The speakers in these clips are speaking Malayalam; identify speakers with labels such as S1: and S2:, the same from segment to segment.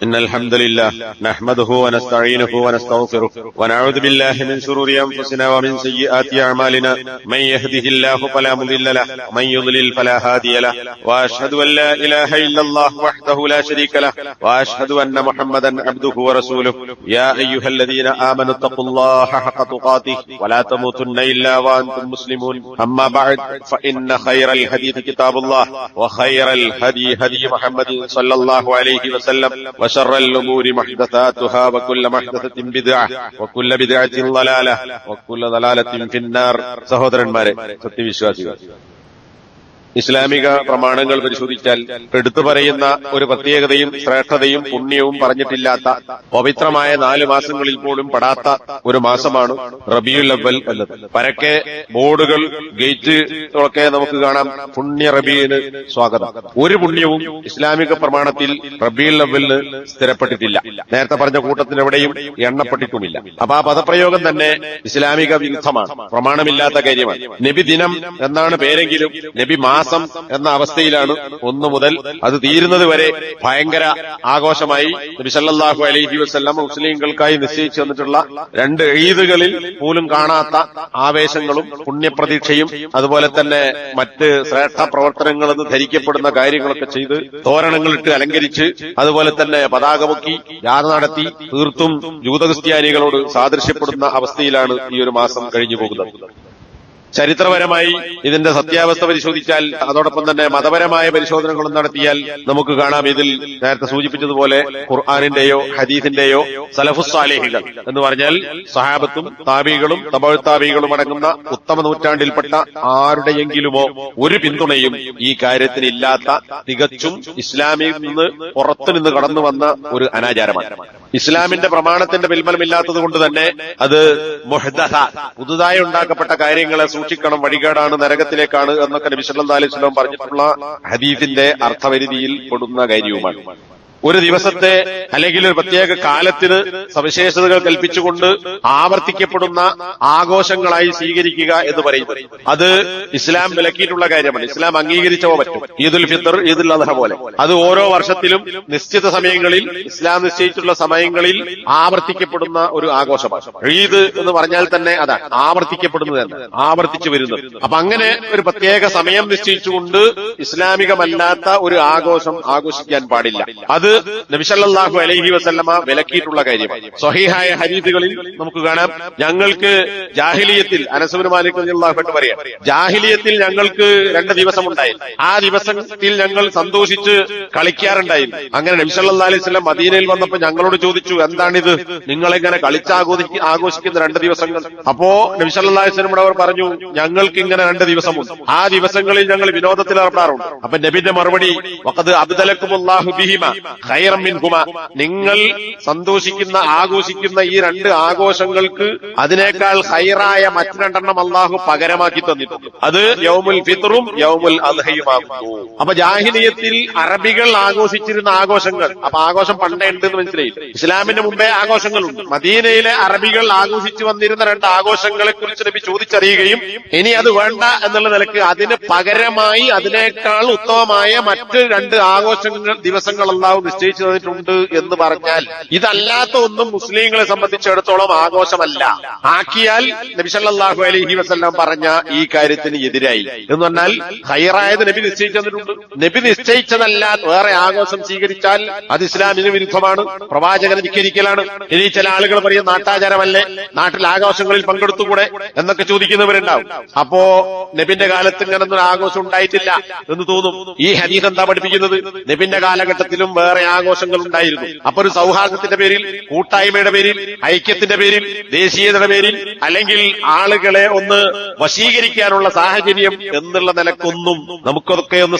S1: إن الحمد لله نحمده ونستعينه ونستغفره ونعوذ بالله من شرور أنفسنا ومن سيئات أعمالنا من يهده الله فلا مضل له ومن يضلل فلا هادي له وأشهد أن لا إله إلا الله وحده لا شريك له وأشهد أن محمدا عبده ورسوله يا أيها الذين آمنوا اتقوا الله حق تقاته ولا تموتن إلا وأنتم مسلمون أما بعد فإن خير الحديث كتاب الله وخير الهدي هدي محمد صلى الله عليه وسلم وشر الأمور محدثاتها وكل محدثة بدعة وكل بدعة ضلالة وكل ضلالة في النار. സഹോദരന്മാരെ, സത്യവിശ്വാസികൾ, ഇസ്ലാമിക പ്രമാണങ്ങൾ പരിശോധിച്ചാൽ എടുത്തു പറയുന്ന ഒരു പ്രത്യേകതയും ശ്രേഷ്ഠതയും പുണ്യവും പറഞ്ഞിട്ടില്ലാത്ത പവിത്രമായ 4 മാസങ്ങളിൽ പോലും പെടാത്ത ഒരു മാസമാണ് റബീഉൽ അവ്വൽ എന്നത്. പരക്കെ ബോർഡുകൾ, ഗേറ്റുകളൊക്കെ നമുക്ക് കാണാം, പുണ്യ റബീഇന് സ്വാഗതം. ഒരു പുണ്യവും ഇസ്ലാമിക പ്രമാണത്തിൽ റബീഉൽ അവ്വലിന് സ്ഥിരപ്പെട്ടിട്ടില്ല. നേരത്തെ പറഞ്ഞ കൂട്ടത്തിന് എവിടെയും എണ്ണപ്പെട്ടിട്ടുമില്ല. അപ്പൊ ആ പദപ്രയോഗം തന്നെ ഇസ്ലാമിക വിരുദ്ധമാണ്, പ്രമാണമില്ലാത്ത കാര്യമാണ്. നബി ദിനം എന്നാണ് പേരെങ്കിലും നബി മാസം എന്ന അവസ്ഥയിലാണ് 1 മുതൽ അത് തീരുന്നത് വരെ ഭയങ്കര ആഘോഷമായി നബി സല്ലല്ലാഹു അലൈഹി വസല്ലം മുസ്ലിംകൾക്കായി നിശ്ചയിച്ചു തന്നിട്ടുള്ള 2 ഈദുകളിൽ പോലും കാണാത്ത ആവേശങ്ങളും പുണ്യപ്രതീക്ഷയും അതുപോലെ തന്നെ മറ്റ് ശ്രേഷ്ഠ പ്രവർത്തനങ്ങളെന്ന് ധരിക്കപ്പെടുന്ന കാര്യങ്ങളൊക്കെ ചെയ്ത് തോരണങ്ങളിട്ട് അലങ്കരിച്ച് അതുപോലെ തന്നെ പതാക പൊക്കി യാത്ര നടത്തി തീർത്തും ജൂതക്രിസ്ത്യാനികളോട് സാദൃശ്യപ്പെടുന്ന അവസ്ഥയിലാണ് ഈ ഒരു മാസം കഴിഞ്ഞു പോകുന്നത്. ചരിത്രപരമായി ഇതിന്റെ സത്യാവസ്ഥ പരിശോധിച്ചാൽ, അതോടൊപ്പം തന്നെ മതപരമായ പരിശോധനകളും നടത്തിയാൽ നമുക്ക് കാണാം, ഇതിൽ നേരത്തെ സൂചിപ്പിച്ചതുപോലെ ഖുർആനിന്റെയോ ഹദീസിന്റെയോ സലഫുസ് സാലിഹീകൾ എന്ന് പറഞ്ഞാൽ സഹാബത്തും താബികളും തബഉ താബികളും അടങ്ങുന്ന ഉത്തമ നൂറ്റാണ്ടിൽപ്പെട്ട ആരുടെയെങ്കിലുമോ ഒരു പിന്തുണയും ഈ കാര്യത്തിന് ഇല്ലാത്ത, തികച്ചും ഇസ്ലാമിൽ നിന്ന് പുറത്തുനിന്ന് കടന്നു വന്ന ഒരു അനാചാരമാണ്. ഇസ്ലാമിന്റെ പ്രമാണത്തിന്റെ പിൻബലമില്ലാത്തത് കൊണ്ട് തന്നെ അത് മുഹ്ദസ, പുതുതായി ഉണ്ടാക്കപ്പെട്ട കാര്യങ്ങളെ സൂക്ഷിക്കണം, വഴികേടാണ്, നരകത്തിലേക്കാണ് എന്നൊക്കെ നബി സല്ലല്ലാഹു അലൈഹി വസല്ലം പറഞ്ഞിട്ടുള്ള ഹദീസിന്റെ അർത്ഥപരിധിയിൽ പെടുന്ന കാര്യവുമാണ്. ഒരു ദിവസത്തെ അല്ലെങ്കിൽ ഒരു പ്രത്യേക കാലത്തിന് സവിശേഷതകൾ കൽപ്പിച്ചുകൊണ്ട് ആവർത്തിക്കപ്പെടുന്ന ആഘോഷങ്ങളായി സ്വീകരിക്കുക എന്ന് പറയുന്നത് അത് ഇസ്ലാം വിലക്കിയിട്ടുള്ള കാര്യമാണ്. ഇസ്ലാം അംഗീകരിച്ചവ പറ്റും. ഈദുൽ ഫിത്ർ, ഈദുൽ അദ്ഹ പോലെ അത് ഓരോ വർഷത്തിലും നിശ്ചിത സമയങ്ങളിൽ, ഇസ്ലാം നിശ്ചയിച്ചിട്ടുള്ള സമയങ്ങളിൽ ആവർത്തിക്കപ്പെടുന്ന ഒരു ആഘോഷമാണ്. ഈദ് എന്ന് പറഞ്ഞാൽ തന്നെ അതാണ്, ആവർത്തിക്കപ്പെടുന്നത്, ആവർത്തിച്ചു വരുന്നത്. അപ്പൊ അങ്ങനെ ഒരു പ്രത്യേക സമയം നിശ്ചയിച്ചുകൊണ്ട് ഇസ്ലാമികമല്ലാത്ത ഒരു ആഘോഷം ആഘോഷിക്കാൻ പാടില്ല. അത് നബി സല്ലല്ലാഹു അലൈഹി വസല്ലമ വിലക്കിയിട്ടുള്ള കാര്യമാണ്. സ്വഹീഹായ ഹദീസുകളിൽ നമുക്ക് കാണാം, ഞങ്ങൾക്ക് ജാഹിലിയത്തിൽ, അനസ് ഇബ്നു മാലിക് റളിയല്ലാഹു അൻഹു പറയാം, ജാഹിലിയത്തിൽ ഞങ്ങൾക്ക് 2 ദിവസമുണ്ടായിരുന്നു. ആ ദിവസത്തിൽ ഞങ്ങൾ സന്തോഷിച്ച് കളിക്കാറുണ്ടായിരുന്നു. അങ്ങനെ നബി സല്ലല്ലാഹു അലൈഹി വസല്ലം മദീനയിൽ വന്നപ്പോൾ ഞങ്ങളോട് ചോദിച്ചു, എന്താണിത്, നിങ്ങളെങ്ങനെ ആഘോഷിക്കുന്ന 2 ദിവസങ്ങൾ? അപ്പോ നബി സല്ലല്ലാഹു അലൈഹി വസല്ലം അവർ പറഞ്ഞു, ഞങ്ങൾക്ക് ഇങ്ങനെ 2 ദിവസമുണ്ട്, ആ ദിവസങ്ങളിൽ ഞങ്ങൾ വിനോദത്തിൽ ഏർപ്പെടാറുണ്ട്. അപ്പൊ നബിന്റെ മറുപടി, വഖദ് അബ്ദലക്കുമുല്ലാഹു ബിഹിമ ഖൈറൻ മിൻഹുമ, നിങ്ങൾ സന്തോഷിക്കുന്ന, ആഘോഷിക്കുന്ന ഈ 2 ആഘോഷങ്ങൾക്ക് അതിനേക്കാൾ ഖൈറായ മറ്റു 2 അല്ലാഹു പകരമാക്കി തന്നിട്ടുണ്ട്. അത് യൗമുൽ ഫിത്റും യൗമുൽ അദ്ഹയുമാകുന്നു. അപ്പൊ ജാഹിലിയത്തിൽ അറബികൾ ആഘോഷിച്ചിരുന്ന ആഘോഷങ്ങൾ, അപ്പൊ ആഘോഷം പണ്ടേ ഉണ്ടെന്ന് മനസ്സിലായി. ഇസ്ലാമിന് മുമ്പേ ആഘോഷങ്ങളുണ്ട്. മദീനയിലെ അറബികൾ ആഘോഷിച്ചു വന്നിരുന്ന 2 ആഘോഷങ്ങളെ കുറിച്ച് നബി ചോദിച്ചറിയുകയും ഇനി അത് വേണ്ട എന്നുള്ള നിലക്ക് അതിന് പകരമായി അതിനേക്കാൾ ഉത്തമമായ മറ്റ് 2 ആഘോഷങ്ങൾ, ദിവസങ്ങൾ അല്ലാഹു നിശ്ചയിച്ചു തന്നിട്ടുണ്ട് എന്ന് പറഞ്ഞാൽ ഇതല്ലാത്ത ഒന്നും മുസ്ലിങ്ങളെ സംബന്ധിച്ചിടത്തോളം ആഘോഷമല്ല. ആക്കിയാൽ നബി സല്ലല്ലാഹു അലൈഹി വസല്ലം പറഞ്ഞ ഈ കാര്യത്തിന് എതിരായി എന്ന് പറഞ്ഞാൽ ഖൈറായത് നബി നിശ്ചയിച്ചു തന്നിട്ടുണ്ട്. നബി നിശ്ചയിച്ചതല്ലാത്ത വേറെ ആഘോഷം സ്വീകരിച്ചാൽ അത് ഇസ്ലാമിന് വിരുദ്ധമാണ്, പ്രവാചകനെ ധിക്കരിക്കലാണ്. ഇനി ചില ആളുകൾ പറയും, നാട്ടാചാരമല്ലേ, നാട്ടിൽ ആഘോഷങ്ങളിൽ പങ്കെടുത്തുകൂടെ എന്നൊക്കെ ചോദിക്കുന്നവരുണ്ടാവും. അപ്പോ നബിന്റെ കാലത്ത് ഇങ്ങനൊന്നും ആഘോഷം ഉണ്ടായിട്ടില്ല എന്ന് തോന്നും. ഈ ഹദീസ് എന്താ പഠിപ്പിക്കുന്നത്? നബിന്റെ കാലഘട്ടത്തിലും വേറെ ആഘോഷങ്ങൾ ഉണ്ടായിരുന്നു. അപ്പൊ ഒരു സൗഹാർദ്ദത്തിന്റെ പേരിൽ, കൂട്ടായ്മയുടെ പേരിൽ, ഐക്യത്തിന്റെ പേരിൽ, ദേശീയതയുടെ പേരിൽ, അല്ലെങ്കിൽ ആളുകളെ ഒന്ന് വശീകരിക്കാനുള്ള സാഹചര്യം എന്നുള്ള നിലക്കൊന്നും നമുക്കൊക്കെ ഒന്ന്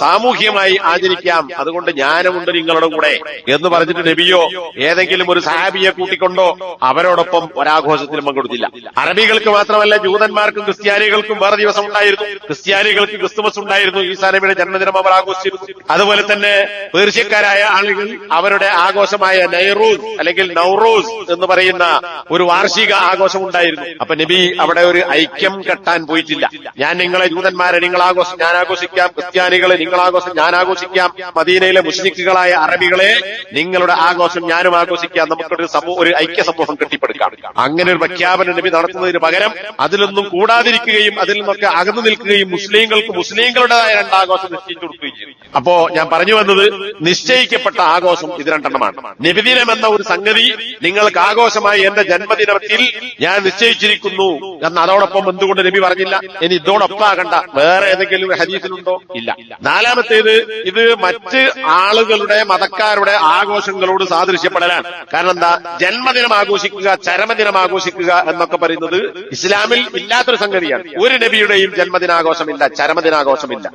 S1: സാമൂഹ്യമായി ആചരിക്കാം, അതുകൊണ്ട് ജ്ഞാനമുണ്ട് നിങ്ങളുടെ കൂടെ എന്ന് പറഞ്ഞിട്ട് നബിയോ ഏതെങ്കിലും ഒരു സഹാബിയെ കൂട്ടിക്കൊണ്ടോ അവരോടൊപ്പം ഒരാഘോഷത്തിലും പങ്കെടുത്തില്ല. അറബികൾക്ക് മാത്രമല്ല, ജൂതന്മാർക്കും ക്രിസ്ത്യാനികൾക്കും വേറെ ദിവസം ഉണ്ടായിരുന്നു. ക്രിസ്ത്യാനികൾക്ക് ക്രിസ്തുമസ് ഉണ്ടായിരുന്നു, ഈസാ നബിയുടെ ജന്മദിനം അവർ ആഘോഷിച്ചിരുന്നു. അതുപോലെ തന്നെ പേർഷ്യ പേർഷ്യക്കാരായ ആളുകൾ അവരുടെ ആഘോഷമായ നൈറൂസ് അല്ലെങ്കിൽ നൗറൂസ് എന്ന് പറയുന്ന ഒരു വാർഷിക ആഘോഷം ഉണ്ടായിരുന്നു. അപ്പൊ നബി അവിടെ ഒരു ഐക്യം കെട്ടാൻ പോയിട്ടില്ല. ഞാൻ നിങ്ങളെ ജൂതന്മാരെ നിങ്ങൾ ആഘോഷം ഞാൻ ആഘോഷിക്കാം, ക്രിസ്ത്യാനികളെ നിങ്ങൾ ആഘോഷം ഞാൻ ആഘോഷിക്കാം, മദീനയിലെ മുസ്ലിക്കുകളായ അറബികളെ നിങ്ങളുടെ ആഘോഷം ഞാനും ആഘോഷിക്കാം, നമുക്കൊരു ഒരു ഐക്യ സമൂഹം കെട്ടിപ്പടുക്കാം. അങ്ങനെ ഒരു പ്രഖ്യാപനം നബി നടത്തുന്നതിന് പകരം അതിലൊന്നും കൂടാതിരിക്കുകയും അതിൽ നിന്നൊക്കെ അകന്നു നിൽക്കുകയും മുസ്ലിങ്ങൾക്ക് മുസ്ലിങ്ങളുടേതായ രണ്ടാഘോഷം നിശ്ചയിച്ചു കൊടുക്കുകയും ചെയ്തു. അപ്പോ ഞാൻ പറഞ്ഞു വന്നത്, നിശ്ചയിക്കപ്പെട്ട ആഘോഷം ഇത് രണ്ടെണ്ണമാണ്. നബിദിനം എന്ന ഒരു സംഗതി നിങ്ങൾക്ക് ആഘോഷമായി എന്റെ ജന്മദിനത്തിൽ ഞാൻ നിശ്ചയിച്ചിരിക്കുന്നു എന്ന് അതോടൊപ്പം എന്തുകൊണ്ട് നബി പറഞ്ഞില്ല? ഇനി ഇതോടൊപ്പം ആകണ്ട, വേറെ ഏതെങ്കിലും ഹദീസിലുണ്ടോ? ഇല്ല. നാലാമത്തേത്, ഇത് മറ്റ് ആളുകളുടെ മതക്കാരുടെ ആഘോഷങ്ങളോട് സാദൃശ്യപ്പെടലാണ്. കാരണം എന്താ? ജന്മദിനം ആഘോഷിക്കുക, ചരമദിനം ആഘോഷിക്കുക എന്നൊക്കെ പറയുന്നത് ഇസ്ലാമിൽ ഇല്ലാത്തൊരു സംഗതിയാണ്. ഒരു നബിയുടെയും ജന്മദിനാഘോഷമില്ല, ചരമദിനാഘോഷമില്ല.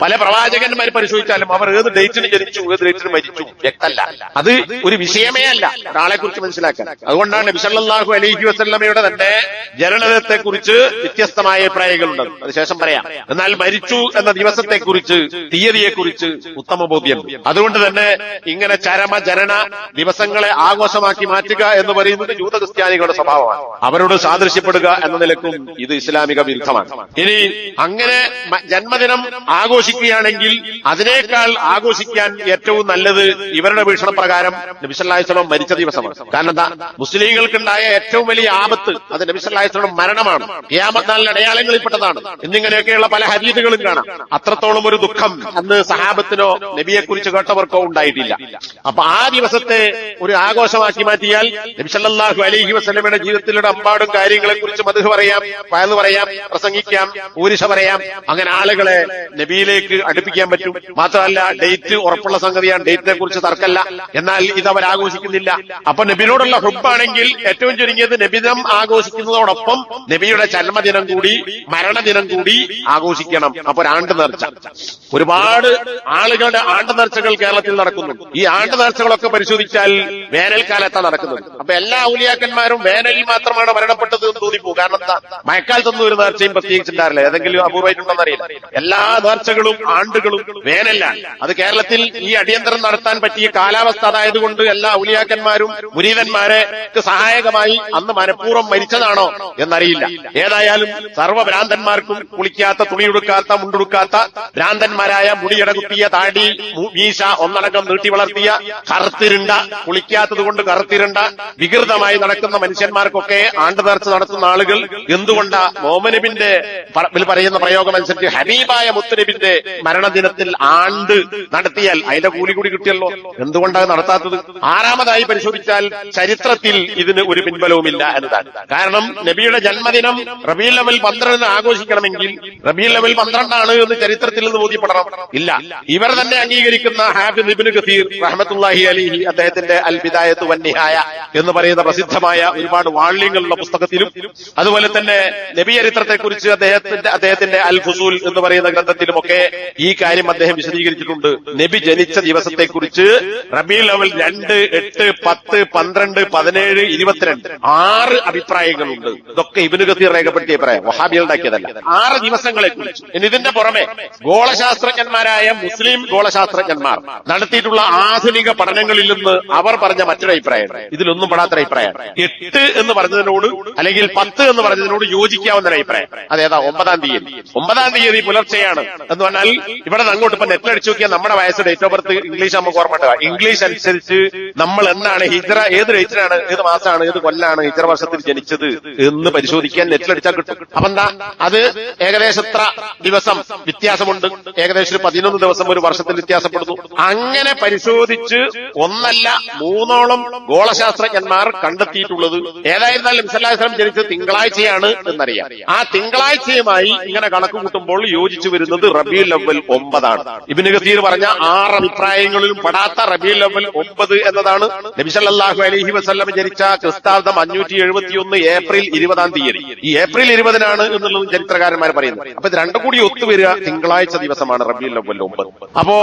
S1: പല പ്രവാചകന്മാർ പരിശോധിച്ചാലും അവർ ഏത് ഡേറ്റിന് ജനിച്ചു, ഏത് ഡേറ്റിന് മരിച്ചു വ്യക്തമല്ല. അത് ഒരു വിഷയമേ അല്ല ഒരാളെ കുറിച്ച് മനസ്സിലാക്കാൻ. അതുകൊണ്ടാണ് നബി സല്ലല്ലാഹു അലൈഹി വസല്ലമയുടെ തന്നെ ജനനത്തെക്കുറിച്ച് വ്യത്യസ്തമായ അഭിപ്രായങ്ങളുണ്ട്, അത് ശേഷം പറയാം. എന്നാൽ മരിച്ചു എന്ന ദിവസത്തെക്കുറിച്ച്, തീയതിയെക്കുറിച്ച് ഉത്തമ ബോധ്യം. അതുകൊണ്ട് തന്നെ ഇങ്ങനെ ചരമ ജനന ദിവസങ്ങളെ ആഘോഷമാക്കി മാറ്റുക എന്ന് പറയുന്നത് ജൂത ക്രിസ്ത്യാനികളുടെ സ്വഭാവമാണ്. അവരോട് സാദൃശ്യപ്പെടുക എന്ന നിലക്കും ഇത് ഇസ്ലാമിക വിരുദ്ധമാണ്. ഇനി അങ്ങനെ ജന്മദിനം ആഘോഷിക്കുകയാണെങ്കിൽ അതിനേക്കാൾ ആഘോഷിക്കാൻ ഏറ്റവും നല്ലത് ഇവരുടെ വീക്ഷണപ്രകാരം നബി സല്ലല്ലാഹു അലൈഹി വസല്ലം മരിച്ച ദിവസമാണ്. കാരണം എന്താ? മുസ്ലിങ്ങൾക്കുണ്ടായ ഏറ്റവും വലിയ ആപത്ത് അത് നബി സല്ലല്ലാഹു അലൈഹി വസല്ലം മരണമാണ്, ഖിയാമത്ത് നാളിന്റെ അടയാളങ്ങളിൽപ്പെട്ടതാണ് എന്നിങ്ങനെയൊക്കെയുള്ള പല ഹദീസുകളും കാണാം. അത്രത്തോളം ഒരു ദുഃഖം അന്ന് സഹാബത്തിനോ നബിയെക്കുറിച്ച് കേട്ടവർക്കോ ഉണ്ടായിട്ടില്ല. അപ്പൊ ആ ദിവസത്തെ ഒരു ആഘോഷമാക്കി മാറ്റിയാൽ നബി സല്ലല്ലാഹു അലൈഹി വസല്ലമയുടെ ജീവിതത്തിലുള്ള അമ്പാടും കാര്യങ്ങളെക്കുറിച്ച് മദ്ഹ് പറയാം, വഅദ് പറയാം, പ്രസംഗിക്കാം, ഊരിശ പറയാം. അങ്ങനെ ആളുകളെ നബിയിലേക്ക് അടുപ്പിക്കാൻ പറ്റും. മാത്രമല്ല ഡേറ്റ് ഉറപ്പുള്ള സംഗതിയാണ്, ഡേറ്റിനെ കുറിച്ച് തർക്കമല്ല. എന്നാൽ ഇത് അവർ ആഘോഷിക്കുന്നില്ല. അപ്പൊ നബിയോടുള്ള ഹുബ്ബാണെങ്കിൽ ഏറ്റവും ചുരുങ്ങിയത് നബിദിനം ആഘോഷിക്കുന്നതോടൊപ്പം നബിയുടെ ജന്മദിനം കൂടി മരണദിനം കൂടി ആഘോഷിക്കണം. അപ്പൊ ഒരാണ്ട് നേർച്ച, ഒരുപാട് ആളുകളുടെ ആണ്ട് നേർച്ചകൾ കേരളത്തിൽ നടക്കുന്നു. ഈ ആണ്ട് നേർച്ചകളൊക്കെ പരിശോധിച്ചാൽ വേനൽക്കാലത്താണ് നടക്കുന്നത്. അപ്പൊ എല്ലാ ഔലിയാക്കന്മാരും വേനലിൽ മാത്രമാണ് മരണപ്പെട്ടത് എന്ന് തോന്നിപ്പോകും. കാരണം എന്താ? മഴക്കാലത്തൊന്നും ഒരു നേർച്ചയും പ്രത്യേകിച്ചിട്ടുണ്ടാവില്ല, ഏതെങ്കിലും അപൂർവമായിട്ടുണ്ടെന്നറിയില്ല. എല്ലാ നേർച്ചകളും ആണ്ടുകളും വേനലാണ്. അത് കേരളത്തിൽ ഈ അടിയന്തരം നടത്താൻ പറ്റിയ കാലാവസ്ഥ അതായതുകൊണ്ട് എല്ലാ ഔലിയാക്കന്മാരും മുരീദന്മാരെ സഹായകമായി അന്ന് മനഃപൂർവ്വം മരിച്ചതാണോ എന്നറിയില്ല. ഏതായാലും സർവ്വഭ്രാന്തന്മാർക്കും കുളിക്കാത്ത, തുണിയുടുക്കാത്ത, മുണ്ടുടുക്കാത്ത ഭ്രാന്തന്മാരായ, മുടിയടകുത്തിയ, താടി മീശ ഒന്നടങ്കം നീട്ടി വളർത്തിയ, കറുത്തിരുണ്ട, കുളിക്കാത്തത് കൊണ്ട് കറുത്തിരുണ്ട വികൃതമായി നടക്കുന്ന മനുഷ്യന്മാർക്കൊക്കെ ആണ്ട് നേർച്ച നടത്തുന്ന ആളുകൾ എന്തുകൊണ്ടാ മോമനബിന്റെ പറയുന്ന പ്രയോഗം അനുസരിച്ച് ഹബീബായ മുത്തനബിന്റെ മരണദിനത്തിൽ ആണ്ട് നടത്തിയാൽ അതിന്റെ കൂലി കൂടി കിട്ടിയല്ലോ, എന്തുകൊണ്ടാണ് നടത്താത്തത്? ആറാമതായി പരിശോധിച്ചാൽ ചരിത്രത്തിൽ ഇതിന് ഒരു പിൻബലവുമില്ല എന്നതാണ്. കാരണം നബിയുടെ ജന്മദിനം റബീഉൽ അവ്വൽ 12 ആഘോഷിക്കണമെങ്കിൽ റബീഉൽ അവ്വൽ 12 എന്ന് ചരിത്രത്തിൽ നിന്ന് ബോധ്യപ്പെടണം. ഇല്ല, ഇവർ തന്നെ അംഗീകരിക്കുന്ന ഹാഫിദ് ഇബ്നു കസീർ റഹ്മത്തുള്ളാഹി അലൈഹി അദ്ദേഹത്തിന്റെ അൽ ബിദായത്തു വന്നിഹായ എന്ന് പറയുന്ന പ്രസിദ്ധമായ ഒരുപാട് വാള്യങ്ങളുള്ള പുസ്തകത്തിലും അതുപോലെ തന്നെ നബി ചരിത്രത്തെക്കുറിച്ച് അദ്ദേഹത്തിന്റെ അൽ ഫുസൂൽ എന്ന് പറയുന്ന ഗ്രന്ഥത്തിലുമൊക്കെ ഈ കാര്യം അദ്ദേഹം വിശദീകരിച്ചിട്ടുണ്ട്. നബി ജനിച്ച ദിവസത്തെക്കുറിച്ച് റബീഉൽ അവ്വൽ 2, 8, 10, 12, 17, 22 6 അഭിപ്രായങ്ങളുണ്ട്. ഇതൊക്കെ ഇബ്നു കസീർ രേഖപ്പെടുത്തിയ അഭിപ്രായം, വഹാബികൾ ഉണ്ടാക്കിയതല്ല. 6 ദിവസങ്ങളെ കുറിച്ച്. ഇനി ഇതിന്റെ പുറമെ ഗോളശാസ്ത്രജ്ഞന്മാരായ മുസ്ലിം ഗോളശാസ്ത്രജ്ഞന്മാർ നടത്തിയിട്ടുള്ള ആധുനിക പഠനങ്ങളിൽ നിന്ന് അവർ പറഞ്ഞ മറ്റൊരു അഭിപ്രായം, ഇതിലൊന്നും പെടാത്തൊരു അഭിപ്രായം. 8 എന്ന് പറഞ്ഞതിനോട് അല്ലെങ്കിൽ 10 എന്ന് പറഞ്ഞതിനോട് യോജിക്കാവുന്ന ഒരു അഭിപ്രായം. അതേതാ? 9-ാം തീയതി പുലർച്ചെയാണ് എന്ന് പറഞ്ഞാൽ ഇവിടെ അങ്ങോട്ട് ഇപ്പൊ നെറ്റ് അടിച്ചു നോക്കിയാൽ നമ്മുടെ വയസ്സ്, ഡേറ്റ് ഓഫ് ബർത്ത് ഇംഗ്ലീഷ് നമുക്ക് ഓർമ്മ. ഇംഗ്ലീഷ് അനുസരിച്ച് നമ്മൾ എന്നാണ് ഹിജ്റ, ഏത് ഡേറ്റിനാണ്, ഏത് മാസമാണ്, ഏത് കൊല്ലാണ് ഹിജ്റ വർഷത്തിൽ ജനിച്ചത് എന്ന് പരിശോധിക്കാൻ നെറ്റിലടിച്ചാൽ കിട്ടും. അപ്പൊ എന്താ? അത് ഏകദേശം എത്ര ദിവസം വ്യത്യാസമുണ്ട്? ഏകദേശം 11 ദിവസം ഒരു വർഷത്തിൽ വ്യത്യാസപ്പെടുന്നു. അങ്ങനെ പരിശോധിച്ച് 1 അല്ല 3ഓളം ഗോളശാസ്ത്രജ്ഞന്മാർ കണ്ടെത്തിയിട്ടുള്ളത് ഏതായിരുന്നാലും നബി സല്ലല്ലാഹു അലൈഹി വസല്ലം ജനിച്ചത് തിങ്കളാഴ്ചയാണ് എന്നറിയാം. ആ തിങ്കളാഴ്ചയുമായി ഇങ്ങനെ കണക്ക് കൂട്ടുമ്പോൾ യോജിച്ചു വരുന്നത് റബീഉൽ അവ്വൽ 9 ആണ്. ഇബ്നു കസീർ പറഞ്ഞ 6 അഭിപ്രായങ്ങളിലും പെടാത്ത റബീഉൽ അവ്വൽ 9 എന്നതാണ് നബി സല്ലല്ലാഹു അലൈഹി വസല്ലം ജനിച്ച ക്രിസ്താബ്ദം 571 ഏപ്രിൽ 20-ാം തീയതി. ഈ ഏപ്രിൽ 20-നാണ് എന്നുള്ളത് ചരിത്രകാരന്മാർ പറയുന്നത്. അപ്പൊ ഇത് രണ്ടും കൂടി ഒത്തുവരിക തിങ്കളാഴ്ച ദിവസമാണ് റബീഉൽ അവ്വൽ 9. അപ്പോ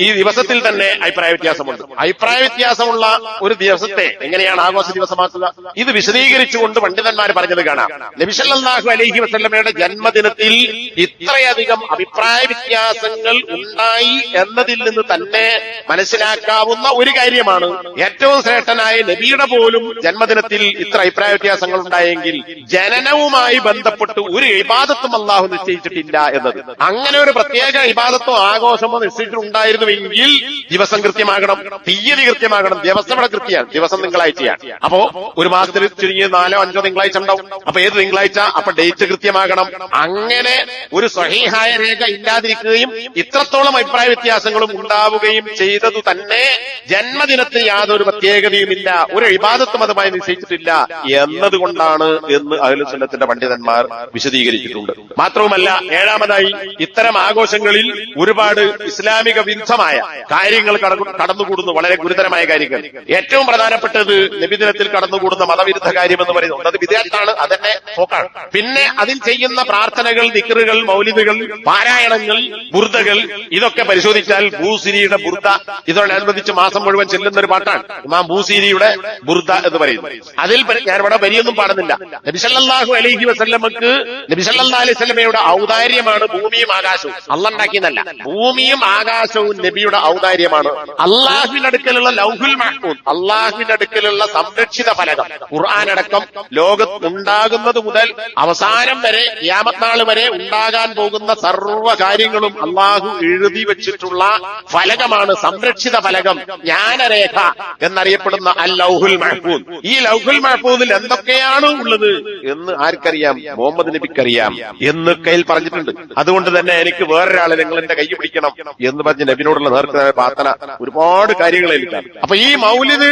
S1: ഈ ദിവസത്തിൽ തന്നെ അഭിപ്രായ വ്യത്യാസമുണ്ട്. അഭിപ്രായ വ്യത്യാസമുള്ള ഒരു ദിവസത്തെ എങ്ങനെയാണ് ആഘോഷ ദിവസമാക്കുക? ഇത് വിശദീകരിച്ചുകൊണ്ട് പണ്ഡിതന്മാർ പറഞ്ഞത് കാണാം. നബി സല്ലല്ലാഹു അലൈഹി വസല്ലമയുടെ ജന്മദിനത്തിൽ ഇത്രയധികം അഭിപ്രായ വ്യത്യാസങ്ങൾ ഉണ്ടായി എന്നതിൽ നിന്ന് തന്നെ മനസ്സിലാക്കാവുന്ന ഒരു കാര്യമാണ് ഏറ്റവും ശ്രേഷ്ഠനായ നബിയുടെ പോലും ജന്മദിനത്തിൽ ഇത്ര അഭിപ്രായ വ്യത്യാസങ്ങൾ ഉണ്ടായെങ്കിൽ ജനനവുമായി ബന്ധപ്പെട്ട് ഒരു ഇബാദത്തും അള്ളാഹു നിശ്ചയിച്ചിട്ടില്ല എന്നത്. അങ്ങനെ ഒരു പ്രത്യേക ഇബാദത്തോ ആഘോഷമോ നിശ്ചയിച്ചിട്ടുണ്ടായിരുന്നുവെങ്കിൽ ദിവസം കൃത്യമാകണം, തീയതി കൃത്യമാകണം. ദിവസം ഇവിടെ കൃത്യമാണ്, ദിവസം തിങ്കളാഴ്ചയാണ്. അപ്പോ ഒരു മാസത്തിൽ ചുരുങ്ങിയ 4 or 5 തിങ്കളാഴ്ച ഉണ്ടാവും. അപ്പൊ ഏത് തിങ്കളാഴ്ച, അപ്പൊ ഡേറ്റ് കൃത്യമാകണം. അങ്ങനെ ഒരു സ്വഹീഹായ രേഖ ഇല്ലാതിരിക്കുകയും ഇത്രത്തോളം അഭിപ്രായ വ്യത്യാസങ്ങളും ഉണ്ടാവുകയും ചെയ്തതു തന്നെ ജന്മദിനത്തിന് യാതൊരു പ്രത്യേകതയുമില്ല, ഒരു ഇബാദത്തും അതുമായി നിശ്ചയിച്ചിട്ടില്ല എന്നതുകൊണ്ടാണ് എന്ന് അഹ്ലുസുന്നത്തിന്റെ പണ്ഡിതന്മാർ വിശദീകരിച്ചിട്ടുണ്ട്. മാത്രവുമല്ല, ഏഴാമതായി ഇത്തരം ആഘോഷങ്ങളിൽ ഒരുപാട് ഇസ്ലാമിക വിരുദ്ധമായ കാര്യങ്ങൾ കടന്നുകൂടുന്നു, വളരെ ഗുരുതരമായ കാര്യങ്ങൾ. ഏറ്റവും പ്രധാനപ്പെട്ടത് നബിദിനത്തിൽ കടന്നുകൂടുന്ന മതവിരുദ്ധ കാര്യം എന്ന് പറയുന്നത് അത് വിദേഹത്താണ്, അതെന്നെ ഫോക്കാണ്. പിന്നെ അതിൽ ചെയ്യുന്ന പ്രാർത്ഥനകൾ, ദിക്റുകൾ, മൗലിദുകൾ, പാരായണങ്ങൾ, ബുർദകൾ, ഇതൊക്കെ പരിശോധിച്ചാൽ ബൂസിരിയുടെ ബുർദ ഇതോടനുബന്ധിച്ച് മാസം മുഴുവൻ ചെല്ലുന്ന ഒരു പാട്ടാണ് ഇമാം ബൂസിരിയുടെ ബുർദ എന്ന് പറയുന്നത്. അതിൽ ഞാനിവിടെ വരിയൊന്നും പാടുന്നില്ല. നബി സല്ലല്ലാഹു അലൈഹി വസല്ലമക്ക് നബി സല്ലല്ലാഹു അലൈഹി വസല്ലമയുടെ ഔദാര്യമാണ് ഭൂമിയും ആകാശവും. അല്ലാഹ് ഉണ്ടാക്കിയതല്ല. ഭൂമിയും ആകാശവും നബിയുടെ ഔദാര്യമാണ്. അള്ളാഹുവിന്റെ അടുക്കലുള്ള ലൗഹുൽ മഹ്ഫൂദ്, അള്ളാഹുവിന്റെ അടുക്കലുള്ള സംരക്ഷിത ഫലകം, ഖുർആനടക്കം ലോകത്തുണ്ടാകുന്നത് മുതൽ അവസാനം വരെ ഖിയാമത്ത് നാൾ വരെ ഉണ്ടാകാൻ പോകുന്ന സർവ്വ കാര്യങ്ങളും അള്ളാഹു എഴുതി വെച്ചിട്ടുള്ള ഫലകമാണ്, സംരക്ഷിത ഫലകം, ജ്ഞാനരേഖ എന്നറിയപ്പെടുന്ന അൽ ലൗഹുൽ മഹ്ഫൂദ്. ഈ ലൗഹുൽ മഹ്ഫൂദിൽ എന്തൊക്കെയാണ് ഉള്ളത് എന്ന് ആർക്കറിയാം? മുഹമ്മദ് നബിക്കറിയാം എന്ന് കയ്യിൽ പറഞ്ഞിട്ടുണ്ട്. അതുകൊണ്ട് തന്നെ എനിക്ക് വേറൊരാളെ നിങ്ങൾ എന്റെ കൈ പിടിക്കണം എന്ന് പറഞ്ഞ് നബിനോടുള്ള നേർക്കുന്ന പ്രാർത്ഥന ഒരുപാട് കാര്യങ്ങളായിരിക്കാം. അപ്പൊ ഈ മൗലിദ്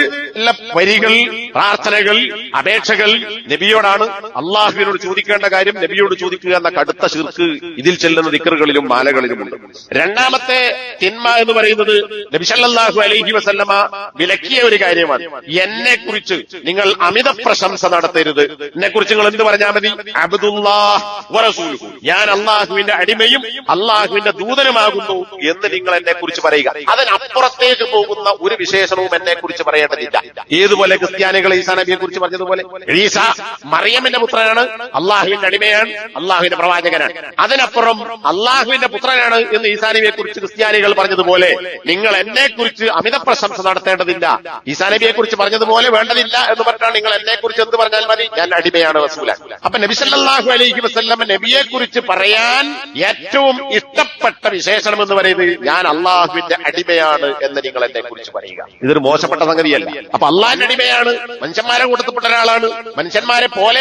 S1: വരികൾ, പ്രാർത്ഥനകൾ, അപേക്ഷകൾ നബിയോടാണ്. അള്ളാഹുവിനോട് ചോദിക്കേണ്ട കാര്യം നബിയോട് ചോദിക്കുക എന്ന കടുത്ത ശിർക്ക് ഇതിൽ ചെല്ലുന്ന ദിക്റുകളിലും മാലകളിലുമുണ്ട്. രണ്ടാമത്തെ തിന്മ എന്ന് പറയുന്നത് നബി സല്ലല്ലാഹു അലൈഹി വസല്ലമ വിലക്കിയ ഒരു കാര്യമാണ്. എന്നെ കുറിച്ച് നിങ്ങൾ അമിത പ്രശംസ നടത്തരുത്. എന്നെ കുറിച്ച് നിങ്ങൾ എന്ത് പറഞ്ഞാൽ മതി? അബ്ദുല്ലാഹ് വറസൂലുഹു, ഞാൻ അള്ളാഹുവിന്റെ അടിമയും അള്ളാഹുവിന്റെ ദൂതനുമാകുന്നു എന്ന് നിങ്ങൾ എന്നെ കുറിച്ച് പറയുക. അതിനപ്പുറത്തേക്ക് പോകുന്ന ഒരു വിശേഷണവും എന്നെ കുറിച്ച് പറയേണ്ടതില്ല. ഏതുപോലെ ക്രിസ്ത്യാനികൾ ഈസാ നബിയെ കുറിച്ച് പറഞ്ഞതുപോലെ ഈസ മറിയമിന്റെ പുത്രനാണ്, അള്ളാഹുവിന്റെ അടിമയാണ്, അള്ളാഹുവിന്റെ പ്രവാചകനാണ്. അതിനപ്പുറം അള്ളാഹുവിന്റെ പുത്രനാണ് എന്ന് ഈസാ നബിയെ കുറിച്ച് ക്രിസ്ത്യാനികൾ പറഞ്ഞതുപോലെ നിങ്ങൾ എന്നെ കുറിച്ച് അമിത പ്രശംസ നടത്തേണ്ടതില്ല. ഈസാ നബിയെ കുറിച്ച് പറഞ്ഞതുപോലെ വേണ്ടതില്ല എന്ന് പറഞ്ഞാൽ നിങ്ങൾ എന്നെ കുറിച്ച് എന്ത് പറഞ്ഞാൽ മതി? ഞാൻ അടിമയാണ്, റസൂലാണ്. അപ്പൊ നബി സല്ലല്ലാഹു അലൈഹി വസല്ലം നബിയെ കുറിച്ച് പറയാൻ ഏറ്റവും ഇഷ്ടപ്പെട്ട വിശേഷണം എന്ന് പറയുന്നത് ഞാൻ അള്ളാഹുവിന്റെ അടിമയാണ് എന്ന് നിങ്ങൾ എന്നെ കുറിച്ച് പറയുക. ഇതൊരു മോശപ്പെട്ട സംഗതിയല്ല. അപ്പൊ അള്ളാഹിന്റെ അടിമയാണ്, മനുഷ്യന്മാരെ കൂട്ടത്തിൽപ്പെട്ട ഒരാളാണ്, മനുഷ്യന്മാരെ പോലെ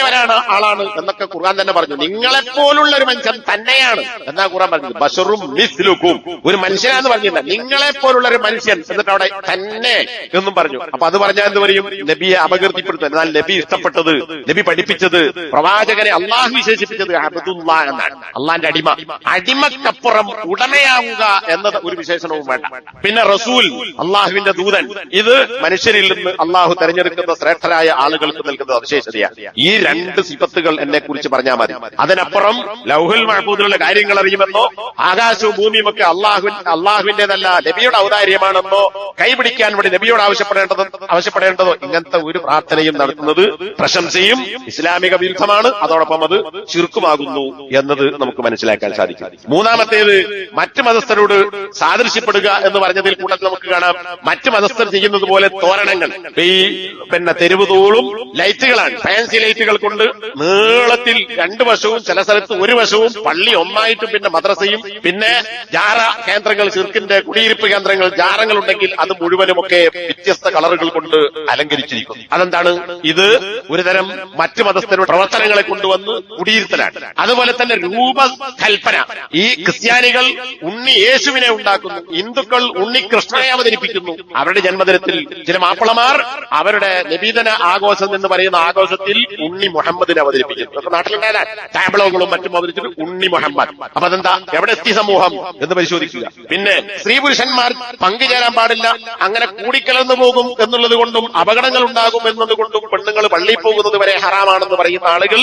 S1: ആളാണ് എന്നൊക്കെ ഖുർആൻ തന്നെ പറഞ്ഞു. നിങ്ങളെപ്പോലുള്ള ഒരു മനുഷ്യൻ തന്നെയാണ് എന്നാ ഖുർആൻ പറഞ്ഞത്. ബശറും മിസ്ലുക്കും, ഒരു മനുഷ്യനാന്ന് പറഞ്ഞില്ല, നിങ്ങളെപ്പോലുള്ള ഒരു മനുഷ്യൻ, എന്നിട്ട് അവിടെ തന്നെ എന്നും പറഞ്ഞു. അപ്പൊ അത് പറഞ്ഞാൽ എന്ത് പറയും? നബിയെ അപകീർത്തിപ്പെടുത്തും. എന്നാൽ നബി ഇഷ്ടപ്പെട്ടത്, നബി പഠിപ്പിച്ചത്, പ്രവാചകനെ അള്ളാഹു വിശേഷിപ്പിച്ചത് അബ്ദുല്ലാ എന്നാണ്, അള്ളാന്റെ അടിമ. അടിമക്കപ്പുറം ഉടമയാവുക എന്നത് ഒരു വിശേഷണവും വേണ്ട. പിന്നെ റസൂൽ, അള്ളാഹുവിന്റെ ദൂതൻ, ഇത് മനുഷ്യരിൽ നിന്ന് അള്ളാഹു തെരഞ്ഞെടുക്കുന്ന ശ്രേഷ്ഠരായ ആളുകൾക്ക് നൽകുന്ന വിശേഷതയാണ്. ഈ രണ്ട് സിഫത്തുകൾ എന്നെ കുറിച്ച് പറഞ്ഞാൽ മതി. അതിനപ്പുറം ലൗഹുൽ മഹ്ഫൂദിലുള്ള കാര്യങ്ങൾ അറിയുമെന്നോ ആകാശവും ഭൂമിയും ഒക്കെ അള്ളാഹുവിന്റേതല്ല നബിയുടെ ഔദാര്യമാണെന്നോ കൈപിടിക്കാൻ വേണ്ടി നബിയോട് ആവശ്യപ്പെടേണ്ടതോ ഇങ്ങനത്തെ ഒരു പ്രാർത്ഥനയും നടത്തുന്നത് പ്രശംസയും ഇസ്ലാമിക വിരുദ്ധമാണ്. അതോടൊപ്പം അത് ശിർക്കുമാകുന്നു എന്നത് നമുക്ക് മനസ്സിലാക്കാൻ സാധിക്കും. മൂന്നാമത്തേത് മറ്റ് മതസ്ഥരോട് സാദൃശ്യപ്പെടുക എന്ന് പറഞ്ഞതിൽ കൂട്ടത്തിൽ നമുക്ക് കാണാം മറ്റ് മതസ്ഥർ ചെയ്യുന്നത് പോലെ തോരണങ്ങൾ, ഈ തെരുവ് തോളും ലൈറ്റുകളാണ്, ഫാൻസി ലൈറ്റുകൾ കൊണ്ട് നീളത്തിൽ 2 വശവും, ചില സ്ഥലത്ത് ഒരു വശവും, പള്ളി ഒന്നായിട്ടും പിന്നെ മദ്രസയും, പിന്നെ ജാറ കേന്ദ്രങ്ങൾ, ശിർക്കിന്റെ കുടിയിരിപ്പ് കേന്ദ്രങ്ങൾ, ജാറങ്ങൾ ഉണ്ടെങ്കിൽ അത് മുഴുവനുമൊക്കെ വ്യത്യസ്ത കളറുകൾ കൊണ്ട് അലങ്കരിച്ചിരിക്കുന്നു. അതെന്താണ്? ഇത് ഒരുതരം മറ്റ് മതസ്ഥരുടെ പ്രവർത്തനങ്ങളെ കൊണ്ടുവന്ന് കുടിയിരുത്തലാണ്. അതുപോലെ തന്നെ രൂപകൽപ്പന, ഈ ക്രിസ്ത്യാനികൾ ഉണ്ണി യേശുവിനെ ഉണ്ടാക്കുന്നു, ഹിന്ദുക്കൾ ഉണ്ണി കൃഷ്ണനെ അവതരിപ്പിക്കുന്നു. അവരുടെ ജന്മദിനത്തിൽ ചില മാപ്പിളമാർ അവരുടെ നബീദിന ആഘോഷം എന്ന് പറയുന്ന ആഘോഷത്തിൽ ഉണ്ണി മുഹമ്മദിനെ അവതരിപ്പിക്കുന്നു. ഒക്കെ നാട്ടിലുണ്ടായാൽ ടാബ്ലോകളും മറ്റും അവതരിച്ചിട്ട് ഉണ്ണി മുഹമ്മദ്. അപ്പൊ അതെന്താ? എവിടെ എത്തി സമൂഹം എന്ന് പരിശോധിക്കുക. പിന്നെ സ്ത്രീ പുരുഷന്മാർ പങ്കുചേരാൻ പാടില്ല, അങ്ങനെ കൂടിക്കലർന്നു പോകും എന്നുള്ളത് കൊണ്ടും അപകടങ്ങൾ ഉണ്ടാകും എന്നതുകൊണ്ടും പെണ്ണുങ്ങൾ പള്ളിയിൽ പോകുന്നത് വരെ ഹറാമാണെന്ന് പറയുന്ന ആളുകൾ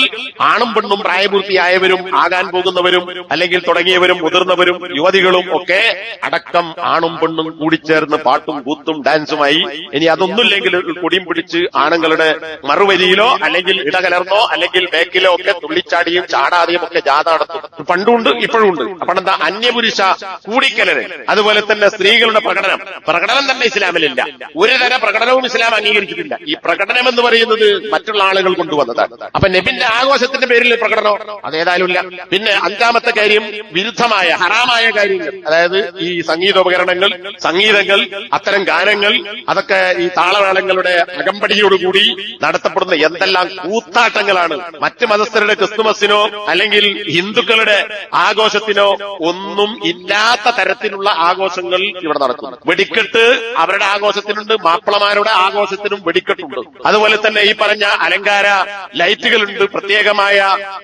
S1: ആണും പെണ്ണും പ്രായപൂർത്തിയായവരും ആകാൻ പോകുന്നവരും അല്ലെങ്കിൽ തുടങ്ങിയവരും മുതിർന്നവരും യുവതികളും ഒക്കെ അടക്കം ആണും പെണ്ണും കൂടിച്ചേർന്ന് പാട്ടും കൂത്തും ഡാൻസുമായി, ഇനി അതൊന്നുമില്ലെങ്കിൽ കൊടിയും പിടിച്ച് ആണുങ്ങളുടെ മറുവരിയിലോ അല്ലെങ്കിൽ ഇടകലർന്നോ അല്ലെങ്കിൽ ബേക്കിലോ ഒക്കെ തുള്ളിച്ചാടിയും ചാടാതെയും ഒക്കെ ജാഥ നടത്തും. പണ്ടുണ്ട്, ഇപ്പോഴും ഉണ്ട്. അപ്പൊ അവിടെ എന്താ അന്യപുരുഷ കൂടിക്കലര്, അതുപോലെ തന്നെ സ്ത്രീകളുടെ പ്രകടനം തന്നെ ഇസ്ലാമിലില്ല. ഒരു തരം പ്രകടനവും ഇസ്ലാം അംഗീകരിച്ചിട്ടില്ല. ഈ പ്രകടനം എന്ന് പറയുന്നത് മറ്റുള്ള ആളുകൾ കൊണ്ടുവന്നതാണ്. അപ്പൊ നബിന്റെ ആഘോഷത്തിന്റെ പേരിൽ പ്രകടനോ അതേതായാലും ഇല്ല. പിന്നെ അഞ്ചാമത്തെ കാര്യം വിരുദ്ധമായ ഹറാമായ കാര്യങ്ങൾ, അതായത് ഈ സംഗീതോപകരണങ്ങൾ, സംഗീതങ്ങൾ, അത്തരം ഗാനങ്ങൾ, അതൊക്കെ ഈ താളമേളങ്ങളുടെ അകമ്പടിയോടുകൂടി നടത്തപ്പെടുന്ന എന്തെല്ലാം കൂത്താട്ടങ്ങളാണ്. മറ്റ് മതസ്ഥരുടെ ക്രിസ്തുമസിനോ അല്ലെങ്കിൽ ഹിന്ദുക്കളുടെ ആഘോഷത്തിനോ ഒന്നും ഇല്ലാത്ത തരത്തിലുള്ള ആഘോഷങ്ങൾ ഇവിടെ നടക്കുന്നു. വെടിക്കെട്ട് അവരുടെ ആഘോഷത്തിനുണ്ട്, മാപ്പിളമാരുടെ ആഘോഷത്തിനും വെടിക്കെട്ടുണ്ട്. അതുപോലെ തന്നെ ഈ പറഞ്ഞ അലങ്കാര ലൈറ്റുകളുണ്ട്, പ്രത്യേകമായ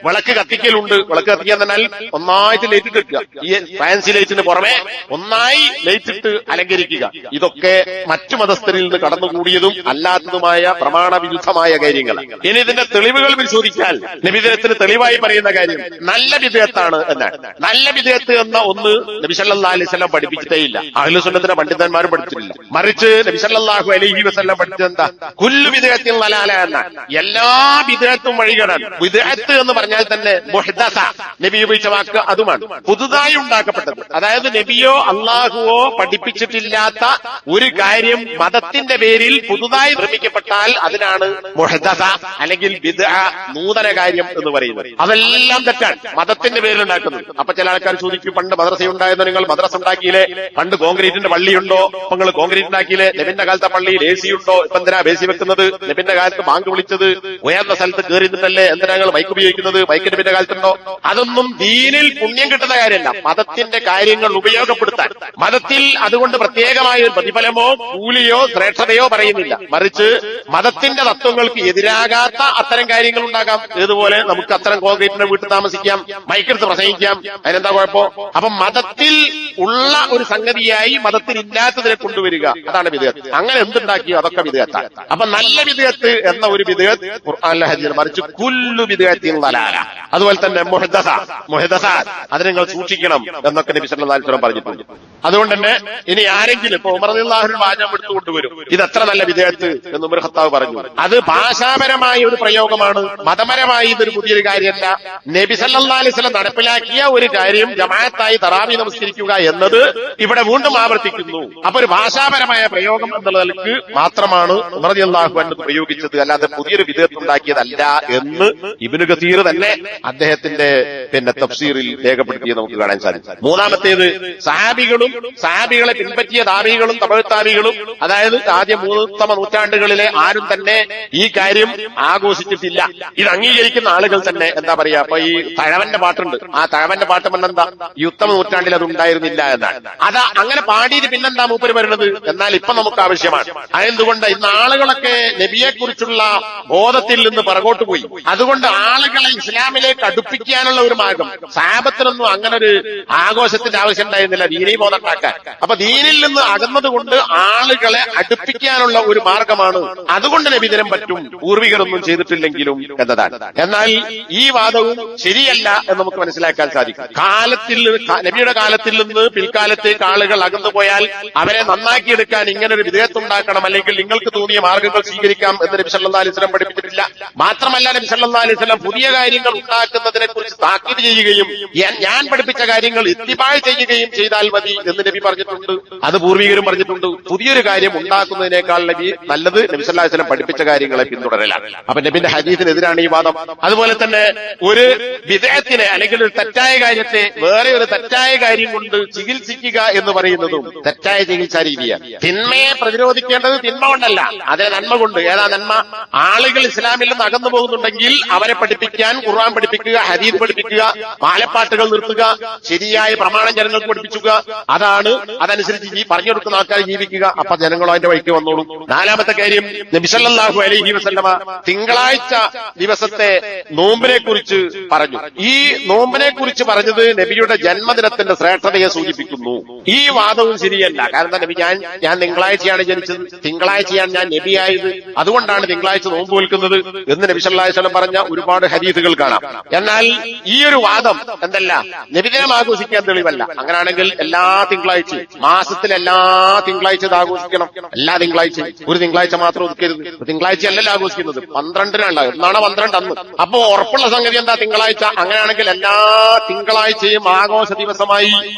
S1: വിളക്ക് കത്തിക്കലുണ്ട്. വിളക്ക് കത്തിക്കാൻ എന്നാൽ ഒന്നായിട്ട് ലൈറ്റ് ഇട്ടിക്കുക, ഈ ഫാൻസി ലൈറ്റിന് പുറമെ ഒന്നായി ലൈറ്റ് ഇട്ട് അലങ്കരിക്കുക. ഇതൊക്കെ മറ്റു മതസ്ഥരിൽ നിന്ന് കടന്നുകൂടിയതും അല്ലാത്തതുമായ പ്രമാണവിരുദ്ധമായ കാര്യങ്ങളാണ്. ഇനി ഇതിന്റെ തെളിവുകൾ പരിശോധിച്ചാൽ നബിദിനത്തിന് തെളിവായി പറയുന്ന കാര്യം നല്ല വിദേഹത്താണ് എന്നാണ്. നല്ല വിദേഹത്ത് എന്ന ഒന്ന് നബി സല്ലല്ലാഹു അലൈഹി വസല്ലം പഠിപ്പിച്ചിട്ടേ ഇല്ല, അഹ്ലു സുന്നത്തിന്റെ പണ്ഡിതന്മാരും പഠിച്ചിട്ടില്ല. മറിച്ച് നബി സല്ലല്ലാഹു അലൈഹി വസല്ലം പഠിച്ചതെന്താ? കുല്ലു ബിദ്അത്തിൻ ളലാല എന്നാണ്. എല്ലാ ബിദ്അത്തും വഴികേടാണ്. ബിദ്അത്ത് എന്ന് പറഞ്ഞാൽ തന്നെ മുഹ്ദസ, നബി ഉപയോഗിച്ച വാക്ക് അതുമാണ്, പുതുതായി ഉണ്ടാക്കപ്പെട്ടത്. അതായത് നബിയോ അള്ളാഹുവോ പഠിപ്പിച്ചിട്ടില്ലാത്ത ഒരു കാര്യം മതത്തിന്റെ പേരിൽ പുതുതായി നിർമ്മിക്കപ്പെട്ടാൽ അതിനാണ് മുഹ്ദസ അല്ലെങ്കിൽ ബിദ്അ, നൂതന കാര്യം എന്ന് പറയുന്നത്. അതെല്ലാം തെറ്റാണ്, മതത്തിന്റെ പേരിൽ ഉണ്ടാക്കുന്നത്. അപ്പൊ ചില ആൾക്കാർ ചോദിക്കും, പണ്ട് മദ്രസ ഉണ്ടായിരുന്നു, നിങ്ങൾ മദ്രസ ഉണ്ടാക്കിയില്ലേ? പണ്ട് കോൺക്രീറ്റിന്റെ പള്ളിയുണ്ടോ? ഇപ്പൊ നിങ്ങൾ കോൺക്രീറ്റ് ഉണ്ടാക്കിയില്ലേ? നബിന്റെ കാലത്തെ പള്ളിയിൽ AC ഉണ്ടോ? ഇപ്പൊ എന്തിനാ AC വെക്കുന്നത്? നബിന്റെ കാലത്ത് ബാങ്ക് വിളിച്ചത് ഉയർന്ന സ്ഥലത്ത് കയറി നിന്നിട്ടല്ലേ? എന്തിനാ നിങ്ങൾ മൈക്ക് ഉപയോഗിക്കുന്നത്? മൈക്ക് നബിന്റെ കാലത്തുണ്ടോ? അതൊന്നും ദീനിൽ പുണ്യം കിട്ടുന്ന കാര്യമല്ല, മതത്തിന്റെ കാര്യങ്ങൾ ഉപയോഗപ്പെടുത്താൻ. മതത്തിൽ അതുകൊണ്ട് പ്രത്യേകമായ ഒരു പ്രതിഫലമോ കൂലിയോ ശ്രേഷ്ഠതയോ പറയുന്നില്ല. മറിച്ച് മതത്തിന്റെ തത്വങ്ങൾക്ക് എതിരാകാത്ത അത്തരം കാര്യങ്ങൾ ഉണ്ടാകാം. ഇതുപോലെ നമുക്ക് അത്തരം കോൺക്രീറ്റിന്റെ വീട്ടിൽ താമസിക്കാം, മൈക്കെടുത്ത് പ്രസംഗിക്കാം, അതിനെന്താ കുഴപ്പം? അപ്പൊ മതത്തിൽ ഉള്ള ഒരു സംഗതിയായി മതത്തിൽ ഇല്ലാത്തതിനെ കൊണ്ടുവരിക, അതാണ് വിദേഹത്ത്. അങ്ങനെ എന്തുണ്ടാക്കിയോ അതൊക്കെ വിദേഹത്താണ്. അപ്പൊ നല്ല വിദേഹത്ത് എന്ന ഒരു വിദേഹത്ത് ഖുർആനിലെ ഹദീസിൽ, മറിച്ച് കുല്ലു ബിദ്അത്തിൻ ളലാല. അതുപോലെ തന്നെ മുഹ്ദസ അത് നിങ്ങൾ സൂക്ഷിക്കണം എന്നൊക്കെ നബി സല്ലല്ലാഹു അലൈഹി വസല്ലം പറഞ്ഞിട്ടുണ്ട്. അതുകൊണ്ട് തന്നെ ഇനി ആരെങ്കിലും ഇപ്പൊ ഉമർ റളിയല്ലാഹു അൻഹു വാചകം എടുത്തുകൊണ്ടുവരും, ഇത് എത്ര നല്ല വിദേഹത്ത് എന്ന് ഉമർ ഖത്താബ് പറഞ്ഞു. അത് ഭാഷാപരമായ ഒരു പ്രയോഗമാണ്, മതപരമായി ഇതൊരു പുതിയൊരു കാര്യമല്ല. നബി സല്ലല്ലാഹു അലൈഹി വസല്ലം നടപ്പിലാക്കിയ ഒരു കാര്യം ജമാഅത്തായി തറാവീഹ് നമസ്കരിക്കുക എന്നത് ഇവിടെ വീണ്ടും ആവർത്തിക്കുന്നു. അപ്പൊ ഒരു ഭാഷാപരമായ പ്രയോഗം എന്നുള്ളതിലേക്ക് മാത്രമാണ് ഉമർ റളിയല്ലാഹു അൻഹു പ്രയോഗിച്ചത്, അല്ലാതെ പുതിയൊരു വിദേഹത്ത് ഉണ്ടാക്കിയതല്ല എന്ന് ഇബ്നു കസീർ തന്നെ അദ്ദേഹത്തിന്റെ തഫ്സീറിൽ രേഖപ്പെടുത്തിയത് നമുക്ക് കാണാൻ സാധിക്കും. മൂന്നാമത്തേത് സഹാബികളെ പിൻപറ്റിയ താബികളും തബഅ താബികളും, അതായത് ആദ്യ 3 നൂറ്റാണ്ടുകളിലെ ആരും തന്നെ ഈ കാര്യം ആഘോഷിച്ചിട്ടില്ല. ഇത് അംഗീകരിക്കുന്ന ആളുകൾ തന്നെ എന്താ പറയാ, അപ്പൊ ഈ തഴവന്റെ പാട്ടുണ്ട്, ആ തഴവന്റെ പാട്ട് എന്താ, ഈ ഉത്തമ നൂറ്റാണ്ടിൽ അത് ഉണ്ടായിരുന്നില്ല എന്നാണ്. അത് അങ്ങനെ പാടിയിട്ട് പിന്നെന്താ മൂപ്പര് വരുന്നത്? എന്നാൽ ഇപ്പൊ നമുക്ക് ആവശ്യമാണ്. അതെന്തുകൊണ്ട്? ഇന്ന് ആളുകളൊക്കെ നബിയെക്കുറിച്ചുള്ള ബോധത്തിൽ നിന്ന് പുറകോട്ട് പോയി. അതുകൊണ്ട് ആളുകളെ ഇസ്ലാമിലേക്ക് അടുപ്പിക്കാനുള്ള ഒരു മാർഗം, സഹാബത്തിനൊന്നും അങ്ങനെ ഒരു ആഘോഷത്തിന്റെ ആവശ്യം ഉണ്ടായിരുന്നില്ല ദീനീ ബോധം ഉണ്ടാക്കാൻ. അപ്പൊ ദീനിൽ നിന്ന് അകന്നതുകൊണ്ട് ആളുകളെ അടുപ്പിക്കാനുള്ള ഒരു മാർഗമാണ്. അതുകൊണ്ട് നബിദിനം പറ്റും, പൂർവികരൊന്നും ചെയ്തിട്ടില്ലെങ്കിലും എന്നതാണ്. എന്നാൽ ഈ വാദവും ശരിയല്ല എന്ന് നമുക്ക് മനസ്സിലാക്കാൻ സാധിക്കും. നബിയുടെ കാലത്തിൽ നിന്ന് പിൽക്കാലത്തേക്ക് ആളുകൾ അകന്നുപോയാൽ അവരെ നന്നാക്കിയെടുക്കാൻ ഇങ്ങനെ ഒരു വിധേയത്തുണ്ടാക്കണം, അല്ലെങ്കിൽ നിങ്ങൾക്ക് തോന്നിയ മാർഗങ്ങൾ സ്വീകരിക്കാം എന്ന് നബി സല്ലല്ലാഹു അലൈഹി വസല്ലം പഠിപ്പിച്ചിട്ടില്ല. മാത്രമല്ല നബി സല്ലല്ലാഹു അലൈഹി വസല്ലം പുതിയ കാര്യങ്ങൾ ഉണ്ടാക്കുന്നതിനെ കുറിച്ച് താക്കീത് ചെയ്യുകയും ഞാൻ പഠിപ്പിച്ച കാര്യങ്ങൾ ഇത്തിബാഅ് ചെയ്യുകയും ചെയ്താൽ മതി എന്ന് നബി പറഞ്ഞിട്ടുണ്ട്. അത് പൂർവികരും പറഞ്ഞിട്ടുണ്ട്. പുതിയൊരു കാര്യം ഉണ്ടാക്കുന്നതിനേക്കാൾ നല്ലത് നബി സല്ലല്ലാഹു അലൈഹി വസല്ലം പഠിപ്പിച്ച കാര്യങ്ങളെ പിന്തുടരലാണ്. അപ്പൊ നബിന്റെ ഹദീസിനെതിരാണ് ഈ വാദം. അതുപോലെ തന്നെ ഒരു വിദേഹത്തിനെ അല്ലെങ്കിൽ ഒരു തെറ്റായ കാര്യത്തെ വേറെ ഒരു തെറ്റായ കാര്യം കൊണ്ട് ചികിത്സിക്കുക എന്ന് പറയുന്നതും തെറ്റായ ചികിത്സാ രീതിയാണ്. തിന്മയെ പ്രതിരോധിക്കേണ്ടത് തിന്മ കൊണ്ടല്ല, അതിനെ നന്മ കൊണ്ട്. ഏതാ നന്മ? ആളുകൾ ഇസ്ലാമിൽ നിന്ന് അകന്നു പോകുന്നുണ്ടെങ്കിൽ അവരെ പഠിപ്പിക്കാൻ ഖുർആൻ പഠിപ്പിക്കുക, ഹദീസ് പഠിപ്പിക്കുക, മാലപ്പാട്ടുകൾ നിർത്തുക, ശരിയായ പ്രമാണം ജനങ്ങൾക്ക് പഠിപ്പിക്കുക. അതനുസരിച്ച് പറഞ്ഞു കൊടുക്കുന്ന ആൾക്കാരെ ജീവിക്കുക. അപ്പൊ ജനങ്ങളോ അതിന്റെ വഴിക്ക് വന്നോളും. നാലാമത്തെ കാര്യം, നബി സല്ലല്ലാഹു അലൈഹി വസല്ലമ തിങ്കളാഴ്ച ദിവസത്തെ നോമ്പിനെ കുറിച്ച് പറഞ്ഞു. ഈ നോമ്പിനെ കുറിച്ച് പറഞ്ഞത് നബിയുടെ ജന്മദിനത്തിന്റെ ശ്രേഷ്ഠതയെ സൂചിപ്പിക്കുന്നു. ഈ വാദവും ശരിയല്ല. കാരണം നബി ഞാൻ തിങ്കളാഴ്ചയാണ് ജനിച്ചത്, തിങ്കളാഴ്ചയാണ് ഞാൻ നബിയായത്, അതുകൊണ്ടാണ് തിങ്കളാഴ്ച നോമ്പ് വിൽക്കുന്നത് എന്ന് നബി സല്ലല്ലാഹു അലൈഹി വസല്ലം പറഞ്ഞ ഒരുപാട് ഹദീസുകൾ കാണാം. എന്നാൽ ഈ ഒരു വാദം എന്തല്ല, നബിദിനം ആഘോഷിക്കാൻ തെളിവല്ല. അങ്ങനെയാണെങ്കിൽ എല്ലാ തിങ്കളാഴ്ചയും, മാസത്തിൽ എല്ലാ തിങ്കളാഴ്ച ആഘോഷിക്കണം. എല്ലാ തിങ്കളാഴ്ചയും, ഒരു തിങ്കളാഴ്ച മാത്രം ഒതുക്കരുത്. തിങ്കളാഴ്ച അല്ലല്ലോ ആഘോഷിക്കുന്നത്, 12 എന്നാണ് 12 അന്ന്. അപ്പോ ഉറപ്പുള്ള സംഗതി എന്താ? തിങ്കളാഴ്ച. അങ്ങനെയാണെങ്കിൽ എല്ലാ തിങ്കളാഴ്ചയും തീർച്ചയായും ആഘോഷ ദിവസമായി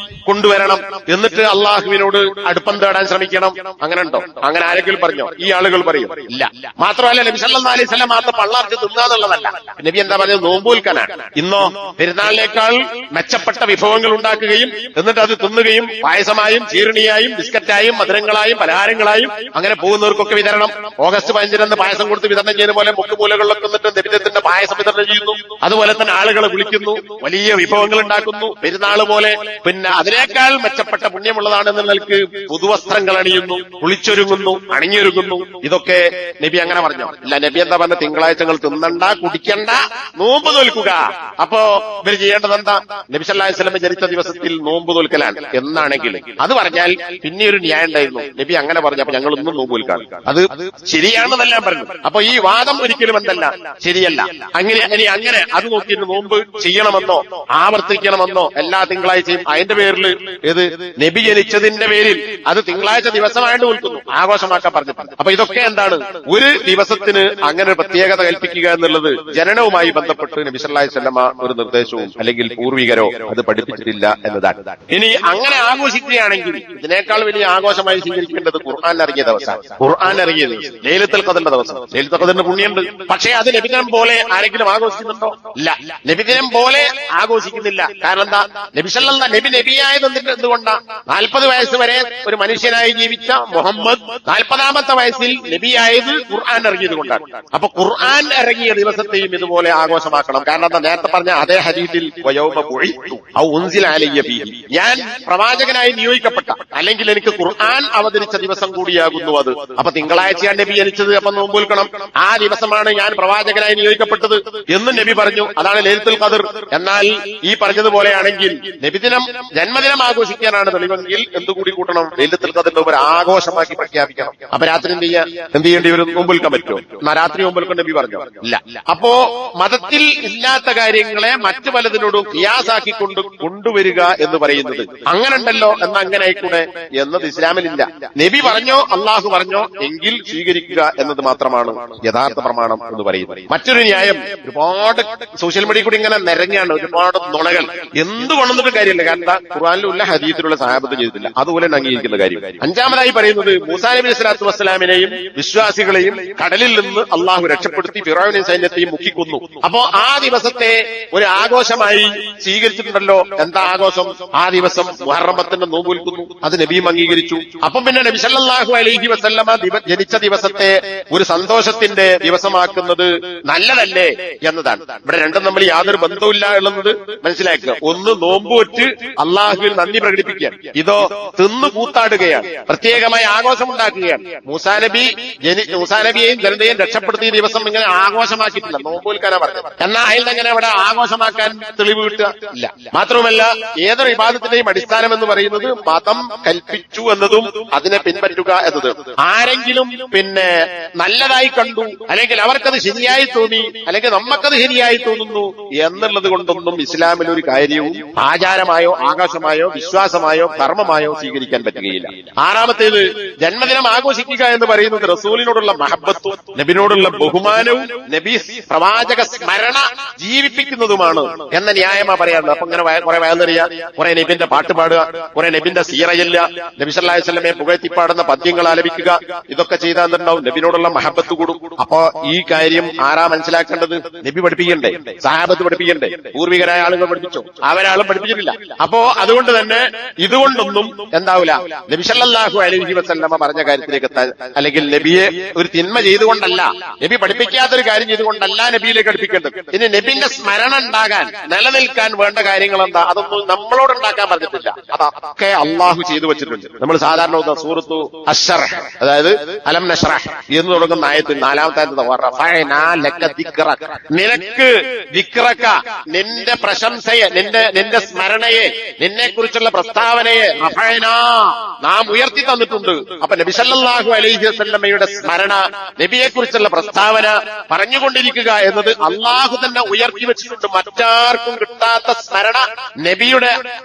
S1: കൊണ്ടുവരണം, എന്നിട്ട് അള്ളാഹുവിനോട് അടുപ്പം തേടാൻ ശ്രമിക്കണം. അങ്ങനെ ഉണ്ടോ? അങ്ങനെ ആരെങ്കിലും പറഞ്ഞോ? ഈ ആളുകൾ പറയും ഇല്ല. മാത്രമല്ല നബി സല്ലല്ലാഹു അലൈഹി വസല്ലം മാത്രം പള്ളാർച്ച് തിന്നാന്നുള്ളതല്ല. നബി എന്താ പറഞ്ഞത്? നോമ്പുൽക്കാനാണ്. ഇന്നോ പെരുന്നാളിനേക്കാൾ മെച്ചപ്പെട്ട വിഭവങ്ങൾ ഉണ്ടാക്കുകയും എന്നിട്ട് അത് തിന്നുകയും പായസമായും ചീരണിയായും ബിസ്ക്കറ്റായും മധുരങ്ങളായും പലഹാരങ്ങളായും അങ്ങനെ പോകുന്നവർക്കൊക്കെ വിതരണം. ഓഗസ്റ്റ് 15 പായസം കൊടുത്ത് വിതരണം ചെയ്യുന്ന പോലെ മുക്കുമൂലകളിലൊക്കെ എന്നിട്ട് നബിദിനത്തിന്റെ പായസം വിതരണം ചെയ്യുന്നു. അതുപോലെ തന്നെ ആളുകളെ വിളിക്കുന്നു, വലിയ വിഭവങ്ങൾ ഉണ്ടാക്കുന്നു. പെരുന്നാള് പോലെ പിന്നെ അതിനേക്കാൾ മെച്ചപ്പെട്ട പുണ്യമുള്ളതാണ് എന്ന നിലക്ക് പുതുവസ്ത്രങ്ങൾ അണിയുന്നു, കുളിച്ചൊരുങ്ങുന്നു, അണിഞ്ഞൊരുങ്ങുന്നു. ഇതൊക്കെ നബി അങ്ങനെ പറഞ്ഞോ? ഇല്ല. നബി എന്താ പറഞ്ഞ? തിങ്കളാഴ്ചകൾ തിന്നണ്ട, കുടിക്കണ്ട, നോമ്പ് നോൽക്കുക. അപ്പോ ഇവർ ചെയ്യേണ്ടത് എന്താ? നബി സല്ലല്ലാഹു അലൈഹി വസല്ലം ജനിച്ച ദിവസത്തിൽ നോമ്പ് നോൽക്കലാണ് എന്നാണെങ്കിൽ അത് പറഞ്ഞാൽ പിന്നെ ഒരു ന്യായം ഉണ്ടായിരുന്നു. നബി അങ്ങനെ പറഞ്ഞു, അപ്പൊ ഞങ്ങൾ ഒന്നും നോമ്പ് നോൽക്കാൻ അത് ശരിയാണെന്നെല്ലാം പറഞ്ഞു. അപ്പൊ ഈ വാദം ഒരിക്കലും എന്തല്ല, ശരിയല്ല. അങ്ങനെ അത് നോക്കിയിട്ട് നോമ്പ് ചെയ്യണമെന്നോ ആവർത്തിക്കണമെന്നോ എല്ലാ തിങ്കളാഴ്ചയും അതിന്റെ പേരിൽ ഏത് നബി ജനിച്ചതിന്റെ പേരിൽ അത് തിങ്കളാഴ്ച ദിവസമായിട്ട് നിൽക്കുന്നു, ആഘോഷമാക്കാൻ പറഞ്ഞിട്ടുണ്ട്. അപ്പൊ ഇതൊക്കെ എന്താണ്? ഒരു ദിവസത്തിന് അങ്ങനെ ഒരു പ്രത്യേകത കൽപ്പിക്കുക എന്നുള്ളത് ജനനവുമായി ബന്ധപ്പെട്ട് നബി സല്ലല്ലാഹു അലൈഹി വസല്ലം ഒരു നിർദ്ദേശവും അല്ലെങ്കിൽ പൂർവികരോ അത് പഠിപ്പിച്ചിട്ടില്ല എന്നതാണ്. ഇനി അങ്ങനെ ആഘോഷിക്കുകയാണെങ്കിൽ ഇതിനേക്കാൾ വലിയ ആഘോഷമായി സ്വീകരിക്കേണ്ടത് ഖുർആൻ ഇറങ്ങിയ ദിവസം. ഖുർആൻ ഇറങ്ങിയത് ലൈലത്തുൽ ഖദറിന്റെ ദിവസം. ലൈലത്തുൽ ഖദറിന് പുണ്യമുണ്ട്. പക്ഷേ അത് നബിദിനം പോലെ ആരെങ്കിലും ആഘോഷിക്കുന്നുണ്ടോ? ഇല്ല. നബിദിനം പോലെ ആഘോഷിക്കുന്നില്ല. കാരണം എന്താ? നബി നബിയായത് എന്തുകൊണ്ടാ? 40 വയസ്സ് വരെ ഒരു മനുഷ്യനായി ജീവിച്ച മുഹമ്മദ് 40ാമത്തെ വയസ്സിൽ നബിയായത് ഖുർആൻ ഇറങ്ങിയത് കൊണ്ടാണ്. അപ്പൊ ഖുർആൻ ഇറങ്ങിയ ദിവസത്തെയും ഇതുപോലെ ആഘോഷമാക്കണം. കാരണം എന്താ? നേരത്തെ പറഞ്ഞ അതേ ഹദീസിൽ ഞാൻ പ്രവാചകനായി നിയോഗിക്കപ്പെട്ട അല്ലെങ്കിൽ എനിക്ക് ഖുർആൻ അവതരിച്ച ദിവസം കൂടിയാകുന്നു അത്. അപ്പൊ തിങ്കളാഴ്ചയാണ് നബി ജനിച്ചത്, അപ്പൊ നോമ്പുൽക്കണം. ആ ദിവസമാണ് ഞാൻ പ്രവാചകനായി നിയോഗിക്കപ്പെട്ടത് എന്ന് നബി പറഞ്ഞു. അതാണ് ലൈലത്തുൽ ഖദർ. എന്നാൽ ഈ പറഞ്ഞതുപോലെയാണെങ്കിൽ നബിദിനം ജന്മദിനം ആഘോഷിക്കാനാണ് തെളിവെങ്കിൽ എന്തുകൂടി കൂട്ടണം? ലൈലത്തുൽ ഖദറിന്റെ ഒരു ആഘോഷമാക്കി പ്രഖ്യാപിക്കണം. അപ്പൊ രാത്രി എന്ത് ചെയ്യേണ്ടി വരും? നോമ്പുൽക്കാൻ പറ്റുമോ? രാത്രി നോമ്പുൽക്കാൻ നബി പറഞ്ഞു ഇല്ല. അപ്പോ മതത്തിൽ ഇല്ലാത്ത കാര്യങ്ങളെ മറ്റു പലതിനോടും ഖിയാസാക്കി കൊണ്ടുവരിക എന്ന് പറയുന്നത് അങ്ങനെ ഉണ്ടല്ലോ എന്ന് അങ്ങനെ ആയിക്കൂടെ എന്നത് ഇസ്ലാമിലില്ല. നബി പറഞ്ഞോ അള്ളാഹു പറഞ്ഞോ എങ്കിൽ സ്വീകരിക്കുക എന്നത് മാത്രമാണ് യഥാർത്ഥ പ്രമാണം എന്ന് പറയുന്നത്. മറ്റൊരു ന്യായം, ഒരുപാട് സോഷ്യൽ മീഡിയ കൂടി ഇങ്ങനെ നിരങ്ങാണ് ഒരുപാട് നുണകൾ. എന്ത് കൊണ്ടുവന്നിട്ട് കാര്യമില്ല. കാരണം ഖുർആനിലുള്ള ഹദീസിലുള്ള സഹാബത്ത് ചെയ്തിട്ടില്ല, അതുപോലെ അംഗീകരിക്കുന്ന കാര്യം. അഞ്ചാമതായി പറയുന്നത് മൂസാ നബി അലൈഹി സ്വലാത്തു വസ്സലാമിനെയും വിശ്വാസികളെയും കടലിൽ നിന്ന് അള്ളാഹു രക്ഷപ്പെടുത്തി ഫിറഔനെയും സൈന്യത്തെയും മുക്കിക്കൊന്നു. അപ്പോ ആ ദിവസത്തെ ഒരു ആഘോഷമായി സ്വീകരിച്ചിട്ടുണ്ടല്ലോ. എന്താ ആഘോഷം? ആ ദിവസം മുഹറം 10 നോമ്പ് വിൽക്കുന്നു. അത് നബിയും അംഗീകരിച്ചു. അപ്പം പിന്നെ നബി സല്ലല്ലാഹു അലൈഹി വസല്ലമ ജനിച്ച ദിവസത്തെ ഒരു സന്തോഷത്തിന്റെ ദിവസമാക്കുന്നത് നല്ലതല്ലേ എന്നതാണ്. ഇവിടെ രണ്ടും നമ്മൾ യാതൊരു ബന്ധവുമില്ല എന്നുള്ളത് മനസ്സിലാക്കുക. ഒന്ന് നോമ്പുവെച്ച് അള്ളാഹുവിൽ നന്ദി പ്രകടിപ്പിക്കുകയാണ്, ഇതോ തിന്നു കൂത്താടുകയാണ്, പ്രത്യേകമായി ആഘോഷമുണ്ടാക്കുകയാണ്. മൂസാ നബിയെയും ജനതയെയും രക്ഷപ്പെടുത്തിയ ദിവസം ഇങ്ങനെ ആഘോഷമാക്കിയിട്ടില്ല, നോമ്പ് വിൽക്കാനാ പറഞ്ഞത്. എന്നാൽ അതിൽ അങ്ങനെ അവിടെ ആഘോഷമാക്കാൻ തെളിവ് കിട്ടുക ഇല്ല. മാത്രവുമല്ല ഏതൊരു ഇബാദത്തിന്റെയും അടിസ്ഥാനം എന്ന് പറയുന്നത് മതം കൽപ്പിച്ചു എന്നതും അതിനെ പിൻപറ്റുക എന്നതും. ആരെങ്കിലും പിന്നെ നല്ലതായി കണ്ടു അല്ലെങ്കിൽ അവർക്കത് ശരിയായി തോന്നി അല്ലെങ്കിൽ നമുക്കത് ശരിയായി തോന്നുന്നു എന്നുള്ളത് കൊണ്ടൊന്നും ഇസ്ലാമിൽ ഒരു കാര്യവും ആചാരമായോ ആകാശമായോ വിശ്വാസമായോ കർമ്മമായോ സ്വീകരിക്കാൻ പറ്റുകയില്ല. ആറാമത്തേത് ജന്മദിനം ആഘോഷിക്കുക എന്ന് പറയുന്നത് റസൂലിനോടുള്ള മഹബത്തും നബിനോടുള്ള ബഹുമാനവും നബി പ്രവാചക സ്മരണ ജീവിപ്പിക്കുന്നതുമാണ് എന്ന ന്യായമാ പറയാറുള്ളത്. അപ്പൊ ഇങ്ങനെ കുറെ വയലറിയ, കുറെ നബിന്റെ പാട്ട് പാടുക, കുറെ നബിന്റെ സീറ ചെല്ലുക, നബി സല്ലല്ലാഹു അലൈഹി വസല്ലമയെ പുകഴ്ത്തിപ്പാടുന്ന പദ്യങ്ങൾ ആലപിക്കുക, ഇതൊക്കെ ചെയ്താൽ എന്താവും? നബിനോടുള്ള മഹബത്ത് കൂടും. അപ്പോ ഈ കാര്യം ആരാ മനസ്സിലാക്കേണ്ടത്? നബി പഠിപ്പിക്കണ്ടേ? സഹാബത്ത് പഠിപ്പിക്കണ്ടേ? പൂർവികരായ ആളുകൾ പഠിപ്പിച്ചോ? അവരാളും പഠിപ്പിച്ചിട്ടില്ല. അപ്പോ അതുകൊണ്ട് തന്നെ ഇതുകൊണ്ടൊന്നും എന്താവൂല. നബി സല്ലല്ലാഹു അലൈഹി വസല്ലമ പറഞ്ഞ കാര്യത്തിലേക്ക് എത്താൻ അല്ലെങ്കിൽ നബിയെ ഒരു തിന്മ ചെയ്തുകൊണ്ടല്ല, നബി പഠിപ്പിക്കാത്തൊരു കാര്യം ചെയ്തുകൊണ്ടല്ല നബിയിലേക്ക് അടുപ്പിക്കേണ്ടത്. ഇനി നബിന്റെ സ്മരണ ഉണ്ടാകാൻ നിലനിൽക്കാൻ വേണ്ട കാര്യങ്ങൾ എന്താ? അതൊന്നും നമ്മളോട് ഉണ്ടാക്കാൻ പറഞ്ഞിട്ടില്ല, അതൊക്കെ അള്ളാഹു ചെയ്തു വെച്ചിട്ടുണ്ട്. നമ്മൾ സാധാരണ സൂറത്തു അശ്ശറഹ്, അതായത് അലം നശ്റഹ് എന്ന് തുടങ്ങുന്ന ആയത്തിൽ 4-ാമത്തെ നിനക്ക് ദിക്റക, നിന്റെ പ്രശംസയെ, നിന്റെ സ്മരണയെ, നിന്നെ കുറിച്ചുള്ള പ്രസ്താവനയെ നാം ഉയർത്തി തന്നിട്ടുണ്ട്. അപ്പൊ നബി സല്ലല്ലാഹു അലൈഹി വസല്ലമയുടെ സ്മരണ, നബിയെ കുറിച്ചുള്ള പ്രസ്താവന പറഞ്ഞുകൊണ്ടിരിക്കുക എന്നത് അള്ളാഹു തന്നെ ഉയർത്തി വെച്ചിട്ടുണ്ട്. മറ്റാർക്കും കിട്ടാത്ത സ്മരണ,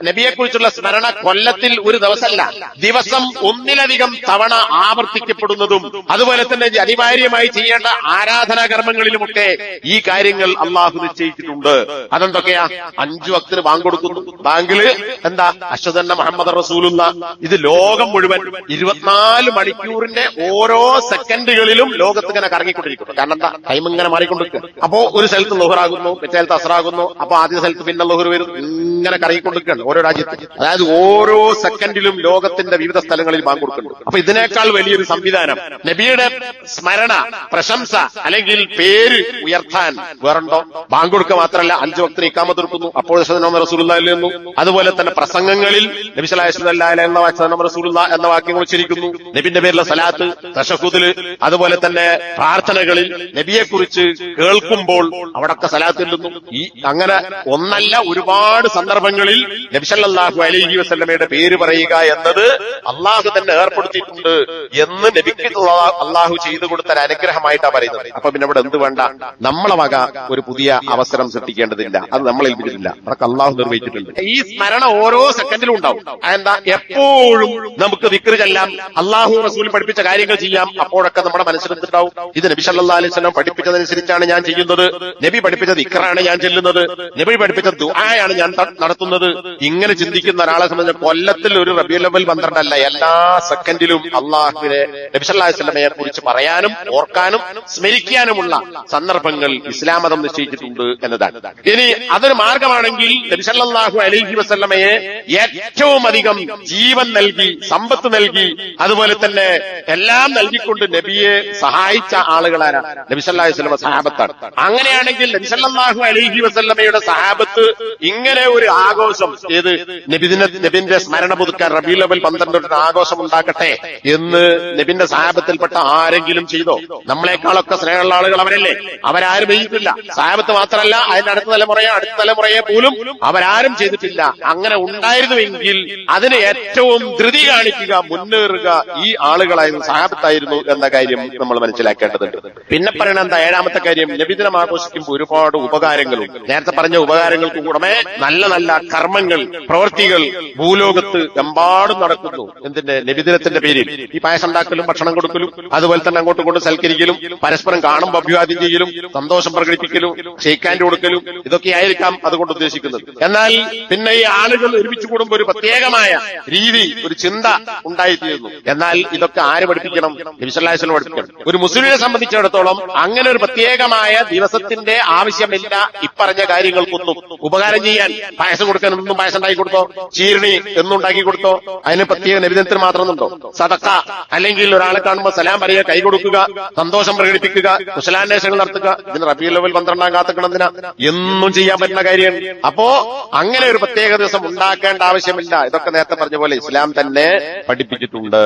S1: നബിയെക്കുറിച്ചുള്ള സ്മരണ കൊല്ലത്തിൽ ഒരു ദിവസമല്ല, ദിവസം ഒന്നിലധികം തവണ ആവർത്തിക്കപ്പെടുന്നതും അതുപോലെ തന്നെ അനിവാര്യമായി ചെയ്യേണ്ട ആരാധനാ കർമ്മങ്ങളിലുമൊക്കെ ഈ കാര്യങ്ങൾ അള്ളാഹു നിശ്ചയിച്ചിട്ടുണ്ട്. അതെന്തൊക്കെയാ? 5 വക്തിന് ബാങ്ക് കൊടുക്കുന്നു. ബാങ്കില് എന്താ അഷ്ഹദു അന്ന മുഹമ്മദ് റസൂലുള്ള. ഇത് ലോകം മുഴുവൻ 24 മണിക്കൂറിന്റെ ഓരോ സെക്കൻഡുകളിലും ലോകത്ത് ഇങ്ങനെ കറങ്ങിക്കൊണ്ടിരിക്കുന്നു. കാരണം എന്താ, ടൈം ഇങ്ങനെ മാറിക്കൊണ്ടിരിക്കും. അപ്പോ ഒരു സ്ഥലത്ത് ലുഹറാകുന്നു, മറ്റേ സ്ഥലത്ത് അസ്റാകുന്നു, അപ്പൊ ആദ്യ സ്ഥലത്ത് പിന്നെ ലുഹർ വരും, ഇങ്ങനെ കറങ്ങിക്കൊണ്ടിരിക്കുകയാണ് ഓരോ രാജ്യത്ത്. അതായത് ഓരോ സെക്കൻഡിലും ലോകത്തിന്റെ വിവിധ സ്ഥലങ്ങളിൽ ബാങ്ക് കൊടുക്കുന്നു. അപ്പൊ ഇതിനേക്കാൾ വലിയൊരു സംവിധാനം നബിയുടെ സ്മരണ, പ്രശംസ അല്ലെങ്കിൽ പേര് ഉയർത്താൻ വേറുണ്ടോ? ബാങ്ക് കൊടുക്കുക മാത്രമല്ല, 5 വക്തിന് ഇഖാമത്ത് കൊടുക്കുന്നു, അപ്പോൾ റസൂലുള്ളാഹി എന്നു. അതുപോലെ തന്നെ പ്രസംഗങ്ങളിൽ നബി സല്ലല്ലാഹു അലൈഹി വസല്ലം റസൂലുള്ളാഹി എന്ന വാക്യങ്ങൾ ഉച്ചരിക്കുന്നു. നബിന്റെ പേരിലുള്ള സലാത്ത്, തശഹുദില്, അതുപോലെ തന്നെ പ്രാർത്ഥനകളിൽ നബിയെക്കുറിച്ച് കേൾക്കുമ്പോൾ അവിടൊക്കെ സലാത്ത് ചെല്ലുന്നു. ഈ അങ്ങനെ ഒന്നല്ല ഒരുപാട് സന്ദർഭങ്ങളിൽ നബി സല്ലല്ലാഹു അലൈഹി വസല്ലമയുടെ പേര് പറയുക എന്നത് അള്ളാഹു തന്നെ ഏർപ്പെടുത്തിയിട്ടുണ്ട് എന്ന് നബിക്ക് അള്ളാഹു ചെയ്തു കൊടുത്ത ഒരു അനുഗ്രഹമായിട്ടാണ് പറയുന്നത്. അപ്പൊ പിന്നെ ഇവിടെ എന്ത് വേണ്ട, നമ്മളെ വക ഒരു പുതിയ അവസരം സൃഷ്ടിക്കേണ്ടതില്ല, അത് നമ്മൾ ഏൽപ്പിച്ചിട്ടില്ല, അതൊക്കെ അള്ളാഹു നിർവഹിച്ചിട്ടുണ്ട്. ഈ സ്മരണ ഓരോ സെക്കൻഡിലും ഉണ്ടാവും. അതെന്താ, എപ്പോഴും നമുക്ക് ദിക്ർ ചെല്ലാം, അള്ളാഹു റസൂൽ പഠിപ്പിച്ച കാര്യങ്ങൾ ചെയ്യാം, അപ്പോഴൊക്കെ നമ്മുടെ മനസ്സിലുണ്ടാവും ഇത് നബി സല്ലല്ലാഹു അലൈഹി വസല്ലം പഠിപ്പിച്ചതനുസരിച്ചാണ് ഞാൻ ചെയ്യുന്നത്, നബി പഠിപ്പിച്ച ദിക്റാണ് ഞാൻ ചെല്ലുന്നത്, നബി പഠിപ്പിച്ച ദുആയാണ് ഞാൻ നടത്തുന്നത്. ഇങ്ങനെ ചിന്തിക്കുന്ന ഒരാളെ സംബന്ധിച്ച് കൊല്ലത്തിൽ ഒരു റബീഉൽ അവ്വൽ 12 അല്ല, എല്ലാ സെക്കൻഡിലും അള്ളാഹുവിനെ നബി സല്ലല്ലാഹു അലൈഹി വസല്ലമയെ കുറിച്ച് പറയാനും ഓർക്കാനും സ്മരിക്കാനുമുള്ള സന്ദർഭങ്ങൾ ഇസ്ലാം മതം നിശ്ചയിച്ചിട്ടുണ്ട് എന്നതാണ്. ഇനി അതൊരു മാർഗമാണെങ്കിൽ നബി സല്ലല്ലാഹു അലൈഹി വസല്ലമയെ ഏറ്റവും അധികം ജീവൻ നൽകി, സമ്പത്ത് നൽകി, അതുപോലെ തന്നെ എല്ലാം നൽകിക്കൊണ്ട് നബിയെ സഹായിച്ച ആളുകളാണ് നബി സല്ലല്ലാഹു അലൈഹി വസല്ലമ സഹാബത്താണ്. അങ്ങനെയാണെങ്കിൽ നബി സല്ലല്ലാഹു അലൈഹി വസല്ലമയുടെ സഹാബത്ത് ഇങ്ങനെ ഒരു ആഘോഷം, ഏത് നബിന്റെ സ്മരണ പുതുക്കാൻ റബീഉൽ അവ്വൽ 12 ആഘോഷം ഉണ്ടാക്കട്ടെ എന്ന് നബിന്റെ സഹാബത്തിൽപ്പെട്ട ആരെങ്കിലും ചെയ്തോ? നമ്മളെക്കാളൊക്കെ സ്നേഹമുള്ള ആളുകൾ അവരല്ലേ, അവരാരും ചെയ്തിട്ടില്ല. സഹാബത്ത് മാത്രമല്ല, അതിന്റെ അടുത്ത തലമുറയെ പോലും അവരാരും ചെയ്തിട്ടില്ല. അങ്ങനെ ഉണ്ടായിരുന്നുവെങ്കിൽ അതിന് ഏറ്റവും ധൃതി കാണിക്കുക, മുന്നേറുക ഈ ആളുകളായിരുന്നു, സഹാബത്തായിരുന്നു എന്ന കാര്യം നമ്മൾ മനസ്സിലാക്കേണ്ടതുണ്ട്. പിന്നെ പറയണ എന്താ, 7ാമത്തെ കാര്യം, നബിദിനം ആഘോഷിക്കുമ്പോൾ ഒരുപാട് ഉപകാരങ്ങളുണ്ട്. നേരത്തെ പറഞ്ഞ ഉപകാരങ്ങൾക്ക് പുറമെ നല്ല നല്ല കർമ്മങ്ങൾ, പ്രവൃത്തികൾ ഭൂലോകത്ത് എമ്പാടും നടക്കുന്നു. എന്തിന്റെ? നബിദിനത്തിന്റെ പേരിൽ. ഈ പായസം ഉണ്ടാക്കലും ഭക്ഷണം കൊടുക്കലും, അതുപോലെ തന്നെ അങ്ങോട്ടും ഇങ്ങോട്ടും സൽക്കരിക്കലും, പരസ്പരം കാണുമ്പോൾ അഭിവാദ്യം ചെയ്യലും, സന്തോഷം പ്രകടിപ്പിക്കലും, ഷെയ്ക്ക് ഹാൻഡ് കൊടുക്കലും, ഇതൊക്കെ ആയിരിക്കാം അതുകൊണ്ട് ഉദ്ദേശിക്കുന്നത്. എന്നാൽ പിന്നെ ഈ ആളുകൾ ഒരുമിച്ച് കൂടുമ്പോൾ ഒരു പ്രത്യേകമായ രീതി, ഒരു ചിന്ത ഉണ്ടായിത്തീരുന്നു. എന്നാൽ ഇതൊക്കെ ആര് പഠിപ്പിക്കണം? നബി സല്ലല്ലാഹു അലൈഹി വസല്ലം പഠിപ്പിക്കണം. ഒരു മുസ്ലിമിനെ സംബന്ധിച്ചിടത്തോളം അങ്ങനെ ഒരു പ്രത്യേകമായ ദിവസത്തിന്റെ ആവശ്യമില്ല. ഇപ്പറഞ്ഞ കാര്യങ്ങൾക്കൊന്നും ഉപകാരം ചെയ്യാൻ പായസം കൊടുക്കാൻ ഒന്നും പായസം ഉണ്ടാക്കി കൊടുത്തോ, ചീരണി എന്നുണ്ടാക്കി കൊടുത്തോ, അതിന് പ്രത്യേക നബിദിനത്തിന് മാത്രമെന്നുണ്ടോ? സദഖ അല്ലെങ്കിൽ ഒരാളെ കാണുമ്പോൾ സലാം പറയുക, കൈ കൊടുക്കുക, സന്തോഷം പ്രകടിപ്പിക്കുക, കുശലാന്വേഷണങ്ങൾ നടത്തുക, ഇതിന് റബീഉൽ അവ്വൽ 12 കാത്തുക്കണമെന്നിനാ എന്നും ചെയ്യാൻ പറ്റുന്ന കാര്യമാണ്. അപ്പോ അങ്ങനെ ഒരു പ്രത്യേക ദിവസം ഉണ്ടാക്കേണ്ട ആവശ്യമില്ല. ഇതൊക്കെ നേരത്തെ പറഞ്ഞ പോലെ ഇസ്ലാം തന്നെ പഠിപ്പിച്ചിട്ടുണ്ട്.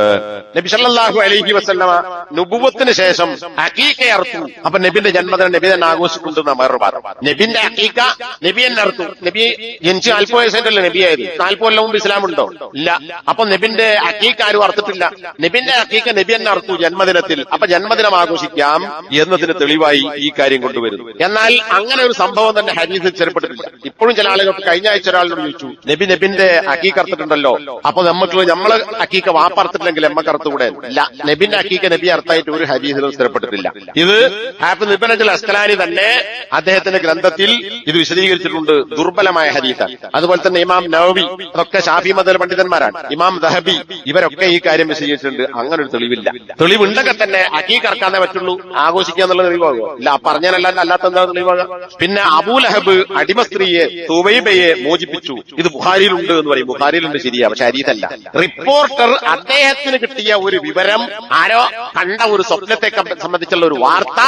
S1: നബി സല്ലല്ലാഹു അലൈഹി വസല്ലമ നുബുവത്തിന് ശേഷം അഖീഖ അറുത്തു. അപ്പൊ നബിന്റെ ജന്മദിനം നബി തന്നെ ആഘോഷിക്കുന്നുണ്ടെന്ന വേറൊരു ഭാഗം. നബിന്റെ അഖീഖ നബി തന്നെ അറുത്തു. നബി ജനിച്ച് 40 വയസ്സായിട്ടല്ലേ നബിയായത്? 40 കൊല്ലം മുമ്പ് ഇസ്ലാം ഉണ്ടോ? ഇല്ല. അപ്പൊ നബിന്റെ അഖീഖ ആരും അറുത്തിട്ടില്ല. നബിന്റെ അഖീഖ നബി തന്നെ അറുത്തു ജന്മദിനത്തിൽ. അപ്പൊ ജന്മദിനം ആഘോഷിക്കാം എന്നതിന് തെളിവായി ഈ കാര്യം കൊണ്ടുവരുന്നു. എന്നാൽ അങ്ങനെ ഒരു സംഭവം തന്നെ ഹദീസിൽ സ്ഥിരപ്പെട്ടിട്ടില്ല. ഇപ്പോഴും ചില ആളുകൾക്ക്, കഴിഞ്ഞ ആഴ്ച ഒരാളോട് ചോദിച്ചു, നബിന്റെ അഖീഖ അറുത്തിട്ടുണ്ടല്ലോ, അപ്പൊ നമ്മള് അഖീഖ വാപ്പറുത്തിട്ടില്ലെങ്കിൽ എമ്മക്ക് അറുത്തുകൂടെ? ഇല്ല, നബിന്റെ അഖീഖ നബി അറുത്തായിട്ട് ഒരു ഹദീസിലും സ്ഥിരപ്പെട്ടിട്ടില്ല. ഇത് ഹാഫിദ് ഇബ്നു ഹജർ അസ്ഖലാനി തന്നെ അദ്ദേഹത്തിന്റെ ഗ്രന്ഥത്തിൽ ഇത് വിശദീകരിച്ചിട്ടുണ്ട്. ദുർബലമായ ഹദീസാണ്. അതുപോലെ തന്നെ ഇമാം നവവി, അതൊക്കെ ഷാഫി മദ്ഹബ് പണ്ഡിതന്മാരാണ്. ഇമാം ദഹബി, ഇവരൊക്കെ ഈ കാര്യം വിശദീകരിച്ചിട്ടുണ്ട്. അങ്ങനെ ഒരു തെളിവില്ല. തെളിവുണ്ടെങ്കിൽ തന്നെ അഖീഖ അറക്കാനേ പറ്റുള്ളൂ, ആഘോഷിക്കുക എന്നുള്ള തെളിവാകുമോ? ഇല്ല. പറഞ്ഞാലല്ല, അല്ലാത്ത എന്താ തെളിവാകുക? പിന്നെ അബൂലഹബ് അടിമ സ്ത്രീയെ തുവൈബയെ മോചിപ്പിച്ചു. ഇത് ബുഖാരിയിലുണ്ട് എന്ന് പറയും. ബുഖാരിയിലുണ്ട്, ശരിയാ, പക്ഷെ ഹദീസല്ല. റിപ്പോർട്ടർ അദ്ദേഹത്തിന് കിട്ടിയ ഒരു വിവരം, ആരോ കണ്ട ഒരു സ്വപ്നത്തെ സംബന്ധിച്ചുള്ള ഒരു വാർത്ത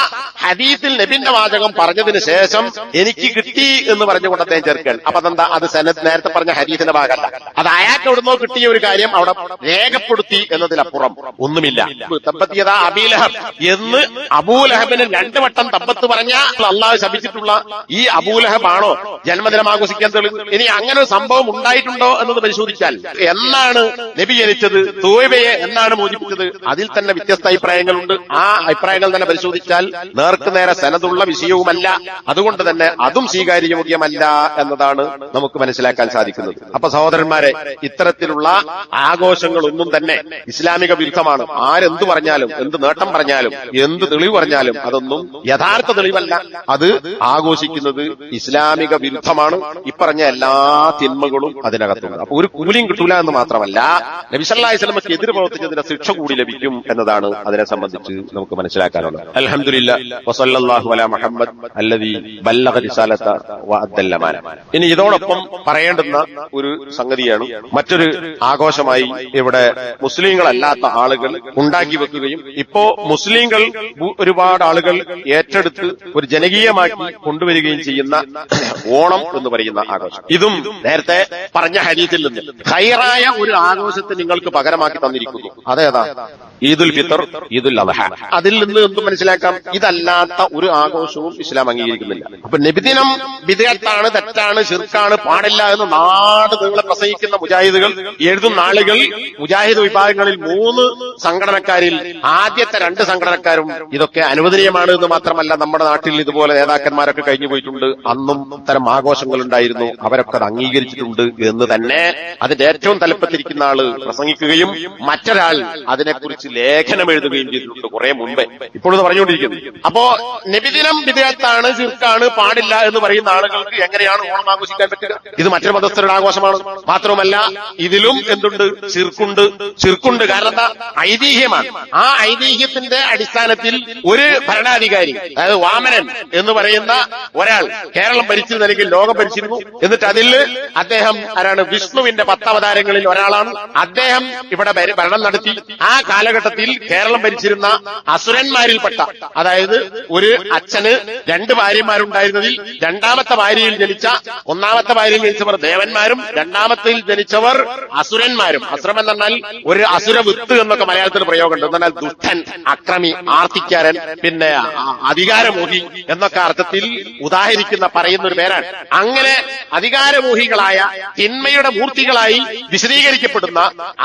S1: ഹദീസിൽ നബിന്റെ വാചകം പറഞ്ഞതിന് ശേഷം എനിക്ക് കിട്ടി എന്ന് പറഞ്ഞുകൊണ്ട് അദ്ദേഹം ചേർക്കുകയാണ്. അപ്പൊ അതെന്താ? അത് സനദ് നേരത്തെ പറഞ്ഞ ഹദീസിന്റെ ഭാഗമല്ല. അത് അയാൾക്ക് എവിടുന്നോ കിട്ടിയ ഒരു കാര്യം അവിടെ രേഖപ്പെടുത്തി എന്നതിലപ്പുറം ഒന്നുമില്ല. തബ്ബത്തിയത അബീലഹബ് എന്ന് അബൂലഹബിന് 2 വട്ടം തബ്ബത്ത് പറഞ്ഞ അള്ളാഹു ശപിച്ചിട്ടുള്ള ഈ അബൂലഹബ് ആണോ ജന്മദിനം ആഘോഷിക്കാൻ തെളിവ്? ഇനി അങ്ങനെ ഒരു സംഭവം ഉണ്ടായിട്ടുണ്ടോ എന്നത് പരിശോധിച്ചാൽ, എന്നാണ് നബി ജനിച്ചത്, തുവൈബയെ എന്നാണ് മോചിപ്പിച്ചത്, അതിൽ തന്നെ വ്യത്യസ്ത അഭിപ്രായങ്ങളുണ്ട്. ആ അഭിപ്രായങ്ങൾ തന്നെ പരിശോധിച്ചാൽ നേർക്ക് നേരെ സനദുള്ള വിഷയവുമല്ല. അതുകൊണ്ട് തന്നെ അതും സ്വീകാര്യയോഗ്യമല്ല എന്നതാണ് നമുക്ക് മനസ്സിലാക്കാൻ സാധിക്കുന്നത്. അപ്പൊ സഹോദരന്മാരെ, ഇത്തരത്തിലുള്ള ആഘോഷങ്ങളൊന്നും തന്നെ ഇസ്ലാമിക വിരുദ്ധമാണ്. ആരെന്ത് പറഞ്ഞാലും, എന്ത് നേട്ടം പറഞ്ഞാലും, എന്ത് തെളിവ് പറഞ്ഞാലും അതൊന്നും യഥാർത്ഥ തെളിവല്ല. അത് ആഘോഷിക്കുന്നത് ഇസ്ലാമിക വിരുദ്ധമാണ്. ഇപ്പറഞ്ഞ എല്ലാ തിന്മകളും അതിനകത്തുണ്ട്. അപ്പൊ ഒരു കൂലിയും കിട്ടൂല എന്ന് മാത്രമല്ല, നബി സല്ലല്ലാഹു അലൈഹി വസല്ലമക്ക് എതിര് പ്രവർത്തിച്ചതിന്റെ ശിക്ഷ കൂടി ലഭിക്കും എന്നതാണ് അതിനെ സംബന്ധിച്ച് നമുക്ക് മനസ്സിലാക്കാനുള്ളത്. അൽഹംദുലില്ലാഹ് വസല്ലല്ലാഹു അലാ മുഹമ്മദ് അല്ലദീ ബല്ലഗ റിസാലത വഅദ്ദൽ അമാന. ഇനി ഇതോടൊപ്പം പറയേണ്ടുന്ന ഒരു സംഗതിയാണ്, മറ്റൊരു ആഘോഷമായി ഇവിടെ മുസ്ലിങ്ങളല്ലാത്ത ആളുകൾ ഉണ്ടാക്കി വെക്കുകയും ഇപ്പോ മുസ്ലിങ്ങൾ ഒരുപാട് ആളുകൾ ഏറ്റെടുത്ത് ഒരു ജനകീയമാക്കി കൊണ്ടുവരികയും ചെയ്യുന്ന ഓണം എന്ന് പറയുന്ന ആഘോഷം. ഇതും നേരത്തെ പറഞ്ഞ ഹദീസിൽ നിന്ന് ഖൈറായ ഒരു ആഘോഷത്തെ നിങ്ങൾക്ക് പകരമാക്കി തന്നിരിക്കുന്നു. അതേതാ? ഈദുൽ ഫിത്തർ, ഈദുൽ അദ്ഹ. അതിൽ നിന്ന് എന്ത് മനസ്സിലാക്കാം? ഇതല്ലാത്ത ഒരു ആഘോഷവും ഇസ്ലാം അംഗീകരിക്കുന്നില്ല. അപ്പൊ നബിദിനം ബിദ്അത്താണ്, തെറ്റാണ്, ശിർക്കാണ്, പാടില്ല എന്ന് നാട് നിങ്ങളെ പ്രസംഗിക്കുന്ന മുജാഹിദുകൾ, എഴുതുന്ന ആളുകൾ, മുജാഹിദ് വിഭാഗങ്ങളിൽ 3 സംഘടനക്കാരിൽ ആദ്യത്തെ 2 സംഘടനക്കാരും ഇതൊക്കെ അനുവദനീയമാണ് എന്ന് മാത്രമല്ല, നമ്മുടെ നാട്ടിൽ ഇതുപോലെ നേതാക്കന്മാരൊക്കെ കഴിഞ്ഞു പോയിട്ടുണ്ട്, അന്നും ഇത്തരം ആഘോഷങ്ങൾ ഉണ്ടായിരുന്നു, അവരൊക്കെ അത് അംഗീകരിച്ചിട്ടുണ്ട് എന്ന് തന്നെ അതിന്റെ ഏറ്റവും തലപ്പത്തിരിക്കുന്ന ആള് പ്രസംഗിക്കുകയും മറ്റൊരാൾ അതിനെക്കുറിച്ച് ലേഖനം എഴുതുകയും ചെയ്തിട്ടുണ്ട് കുറെ മുമ്പേ. ഇപ്പോഴത് പറഞ്ഞുകൊണ്ടിരിക്കുന്നു. അപ്പോ നബിദിനം ബിദ്അത്താണ്, ശിർക്കാണ്, പാടില്ല എന്ന് പറയുന്ന ആളുകൾക്ക് എങ്ങനെയാണ് ഓണം ആഘോഷിക്കാൻ പറ്റുക? ഇത് മറ്റൊരു മതസ്ഥരുടെ ആഘോഷമാണ്. മാത്രമല്ല ഇതിലും എന്തുണ്ട്? ശിർക്കുണ്ട്. കാരണം എന്താ? ഐതിഹ്യമാണ്. ആ ഐതിഹ്യത്തിന്റെ അടിസ്ഥാനത്തിൽ ഒരു ഭരണാധികാരി, അതായത് വാമനൻ എന്ന് പറയുന്ന ഒരാൾ കേരളം ഭരിച്ചിരുന്ന, അല്ലെങ്കിൽ ലോകം ഭരിച്ചിരുന്നു. എന്നിട്ട് അതിൽ അദ്ദേഹം ആരാണ്? വിഷ്ണുവിന്റെ 10 അവതാരങ്ങളിൽ ഒരാളാണ്. അദ്ദേഹം ഇവിടെ ഭരണം നടത്തി. ആ കാലഘട്ടത്തിൽ കേരളം ഭരിച്ചിരുന്ന അസുരന്മാരിൽപ്പെട്ട, അതായത് ഒരു അച്ഛന് 2 ഭാര്യമാരുണ്ടായിരുന്നതിൽ രണ്ടാമത്തെ ഭാര്യയിൽ ജനിച്ച, ഒന്നാമത്തെ ഭാര്യയിൽ ജനിച്ചവർ ദേവന്മാരും, രണ്ടാമത്തിൽ ജനിച്ചവർ അസുരന്മാരും. അസുരം എന്ന് പറഞ്ഞാൽ ഒരു അസുര വിത്ത് എന്നൊക്കെ മലയാളത്തിൽ പ്രയോഗമുണ്ട്. എന്നാൽ ദുഷ്ടൻ, അക്രമി, ആർത്തിക്കാരൻ, പിന്നെ അധികാരമോഹി എന്നൊക്കെ അർത്ഥത്തിൽ ഉദാഹരിക്കുന്ന പറയുന്ന ഒരു പേരാണ്. അങ്ങനെ അധികാരമോഹികളായ തിന്മയുടെ മൂർത്തികളായി വിശദീകരിക്കപ്പെടുന്ന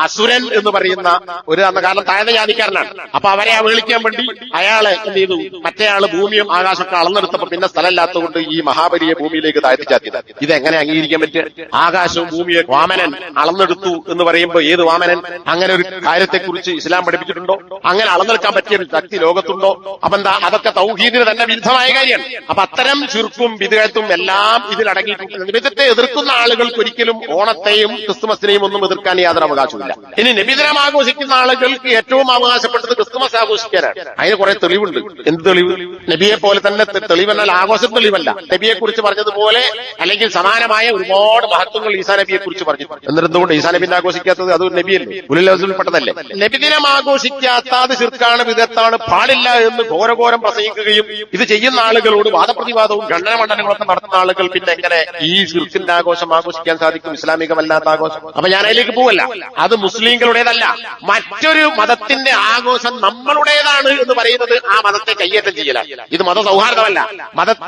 S1: അസുരൻ എന്ന് പറയുന്ന ഒരു, കാരണം താഴ്ന്ന ജാതിക്കാരനാണ്. അപ്പൊ അവരെ അവഹേളിക്കാൻ വേണ്ടി അയാളെ എന്ത് ചെയ്തു? മറ്റേയാള് ഭൂമിയും ആകാശമൊക്കെ അളന്നെടുത്തപ്പോ പിന്നെ സ്ഥലമില്ലാത്തതുകൊണ്ട് ഈ മഹാബലിയെ ഭൂമിയിലേക്ക് താഴ്ത്തിച്ചാത്തിയത്. ഇതെങ്ങനെ അംഗീകരിക്കാൻ പറ്റുക? ആകാശവും ഭൂമിയെ വാമനൻ അളന്നെടുത്തു എന്ന് പറയുമ്പോൾ ഏത് വാമനൻ? അങ്ങനെ ഒരു കാര്യത്തെക്കുറിച്ച് ഇസ്ലാം പഠിപ്പിച്ചിട്ടുണ്ടോ? അങ്ങനെ അളന്നെടുക്കാൻ പറ്റിയ ഒരു ശക്തി ലോകത്തുണ്ടോ? അപ്പൊ എന്താ? അതൊക്കെ തൗഹീദിന് തന്നെ വിരുദ്ധമായ കാര്യമാണ്. അപ്പൊ അത്തരം ശിർക്കും ബിദ്അത്തും എല്ലാം ഇതിലടങ്ങിയിട്ടുണ്ട്. നബിദിനത്തെ എതിർക്കുന്ന ആളുകൾക്ക് ഒരിക്കലും ഓണത്തെയും ക്രിസ്തുമസിനെയും ഒന്നും എതിർക്കാൻ യാതൊരു അവകാശമില്ല. ഇനി നബിദിനം ആഘോഷിക്കുന്ന ആളുകൾക്ക് ഏറ്റവും അവകാശപ്പെട്ടത് ക്രിസ്തുമസ് ആഘോഷിക്കാനാണ്. അതിന് കുറെ തെളിവുണ്ട്. എന്ത് തെളിവ്? നബിയെ പോലെ തന്നെ തെളിവെന്നാൽ ആഘോഷം തെളിവല്ല. നബിയെ കുറിച്ച് പറഞ്ഞതുപോലെ അല്ലെങ്കിൽ സമാനമായ ഒരുപാട് മഹത്വങ്ങൾ ഈസാ നബിയെ കുറിച്ച് പറഞ്ഞു. എന്നിരുന്നുകൊണ്ട് ഈസാ നബിനെ ആഘോഷിക്കാത്തത് അതൊരു നബിയല്ലേ? ഉലുൽ അസ്മിൽപ്പെട്ടതല്ലേ? നബിദിനം ആഘോഷിക്കാത്തത് ശിർക്കാണ്, ബിദ്അത്താണ്, പാടില്ല എന്ന് ഘോരഘോരം പ്രസംഗിക്കുകയും ഇത് ചെയ്യുന്ന ആളുകളോട് വാദപ്രതിവാദവും ഖണ്ഡനമണ്ഡനങ്ങളൊക്കെ നടത്തുന്ന ആളുകൾ പിന്നെ എങ്ങനെ ഈ ശിർക്കിന്റെ ആഘോഷം ആഘോഷിക്കാൻ സാധിക്കും? ഇസ്ലാമികമല്ലാത്ത ആഘോഷം. അപ്പൊ ഞാൻ അതിലേക്ക് പോവല്ല. അത് മുസ്ലിങ്ങളുടേതല്ല. മറ്റൊരു മതത്തിന്റെ ആഘോഷം നമ്മളുടേതാണ് എന്ന് പറയുന്നത് ആ മതത്തെ കയ്യേറ്റം ചെയ്യലാണ്. ഇത് മതസൗഹാർദ്ദമല്ല,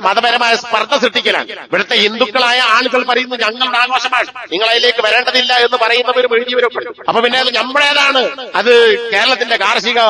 S1: മതപരമായ സ്പർദ്ധ സൃഷ്ടിക്കലാണ്. ഇവിടുത്തെ ഹിന്ദുക്കളായ ആളുകൾ പറയുന്നു ഞങ്ങളുടെ ആഘോഷമാണ്, നിങ്ങൾ അതിലേക്ക് വരേണ്ടതില്ല എന്ന് പറയുന്നവരും എഴുതിയവരൊക്കെ. അപ്പൊ പിന്നെ അത് നമ്മുടേതാണ്, അത് കേരളത്തിന്റെ കാർഷിക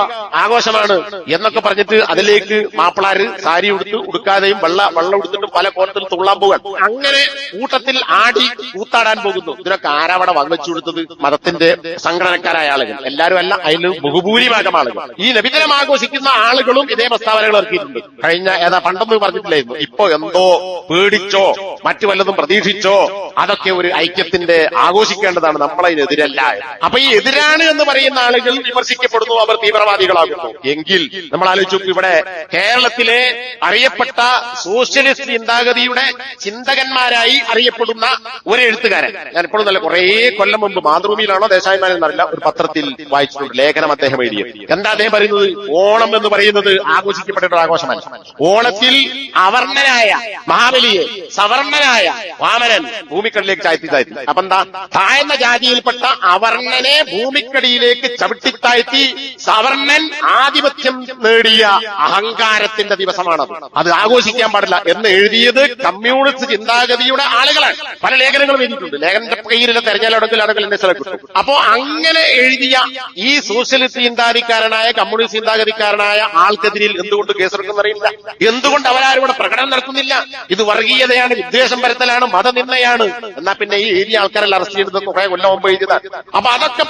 S1: ആഘോഷമാണ് എന്നൊക്കെ പറഞ്ഞിട്ട് അതിലേക്ക് മാപ്പിളാര് സാരി ഉടുക്കാതെയും വെള്ളം ഉടുത്തിട്ടും പല കോലത്തിൽ തുള്ളാൻ പോകാൻ, അങ്ങനെ കൂട്ടത്തിൽ ആടി കൂത്താടാൻ പോകുന്നു. ഇതിനൊക്കെ ആരാവിടെ വകവെച്ചു കൊടുത്തത്? മതത്തിന്റെ സംഘടനക്കാരായ ആളുകൾ. എല്ലാവരും അല്ല, അതിൽ ബഹുഭൂരിഭാഗം ആളുകൾ. ഈ നബിദിനം ആഘോഷിക്കുന്ന ആളുകളും ഇതേ പ്രസ്താവനകൾ ഇറക്കിയിട്ടുണ്ട്. കഴിഞ്ഞ പണ്ടൊന്നും പറഞ്ഞിട്ടില്ലായിരുന്നു. ഇപ്പൊ എന്തോ പേടിച്ചോ മറ്റു വല്ലതും പ്രതീക്ഷിച്ചോ അതൊക്കെ ഒരു ഐക്യത്തിന്റെ ആഘോഷിക്കേണ്ടതാണ്, നമ്മളതിനെതിരല്ല. അപ്പൊ ഈ എതിരാണ് എന്ന് പറയുന്ന ആളുകൾ വിമർശിക്കപ്പെടുന്നു, അവർ തീവ്രവാദികളാകുന്നു. എങ്കിൽ നമ്മൾ ആലോചിച്ചു, ഇവിടെ കേരളത്തിലെ അറിയപ്പെട്ട സോഷ്യലിസ്റ്റ് ചിന്താഗതിയുടെ ചിന്തകന്മാരായി അറിയപ്പെടുന്ന ഒരു എഴുത്തുകാരൻ, ഞാൻ ഇപ്പോഴും നല്ല കുറെ കൊല്ലം മുമ്പ് മാതൃഭൂമിയിലാണോ ദേശാഭിമാനിയെന്നറിയില്ല, ഒരു പത്രത്തിൽ വായിച്ചിട്ടുണ്ട്, ലേഖനം അദ്ദേഹം എഴുതിയത്. എന്താ അദ്ദേഹം പറയുന്നത്? ഓണം എന്ന് പറയുന്നത് ആഘോഷിക്കപ്പെട്ട ആഘോഷമല്ല. ഓണത്തിൽ അവർണനായ മഹാബലിയെ സവർണനായ വാമനൻ ഭൂമിക്കടിയിലേക്ക് താഴ്ത്തി. അപ്പൊ എന്താ? താഴ്ന്ന ജാതിയിൽപ്പെട്ട അവർണനെ ഭൂമിക്കടിയിലേക്ക് ചവിട്ടിത്താഴ്ത്തി സവർണൻ ആധിപത്യം നേടിയ അഹങ്കാരത്തിന്റെ ദിവസമാണത്, അത് ആഘോഷിക്കാൻ പാടില്ല എന്ന് എഴുതിയത് കമ്മ്യൂണിസ്റ്റ് ചിന്താഗതിയുടെ ആളുകളാണ്. പല ലേഖനങ്ങളും എഴുതിയിട്ടുണ്ട്. ലേഖനത്തിന്റെ കയ്യിലെ തെരഞ്ഞെടുപ്പിൽ ആളുകൾ എന്നെ സ്ഥലം കിട്ടും. അപ്പോ അങ്ങനെ എഴുതിയ ഈ സോഷ്യലിസ്റ്റ് ചിന്താഗതിക്കാരനായ കമ്മ്യൂണിസ്റ്റ് ചിന്താഗതിക്കാരനായ ആൾക്കെതിരിൽ എന്തുകൊണ്ട് കേസെടുക്കുന്നറിയില്ല? എന്തുകൊണ്ട് അവരാരും ഇവിടെ പ്രകടനം നടത്തുന്നില്ല? ഇത് വർഗീയതയാണ്, വിദ്വേഷം പരത്തലാണ്, മതനിന്ദയാണ്. എന്നാ പിന്നെ ഈ എഴുതിയ ആൾക്കാരെല്ലാം അറസ്റ്റ് ചെയ്തത് കുറെ കൊല്ലം മുമ്പ് എഴുതിയതാണ്. അപ്പൊ അതൊക്കെ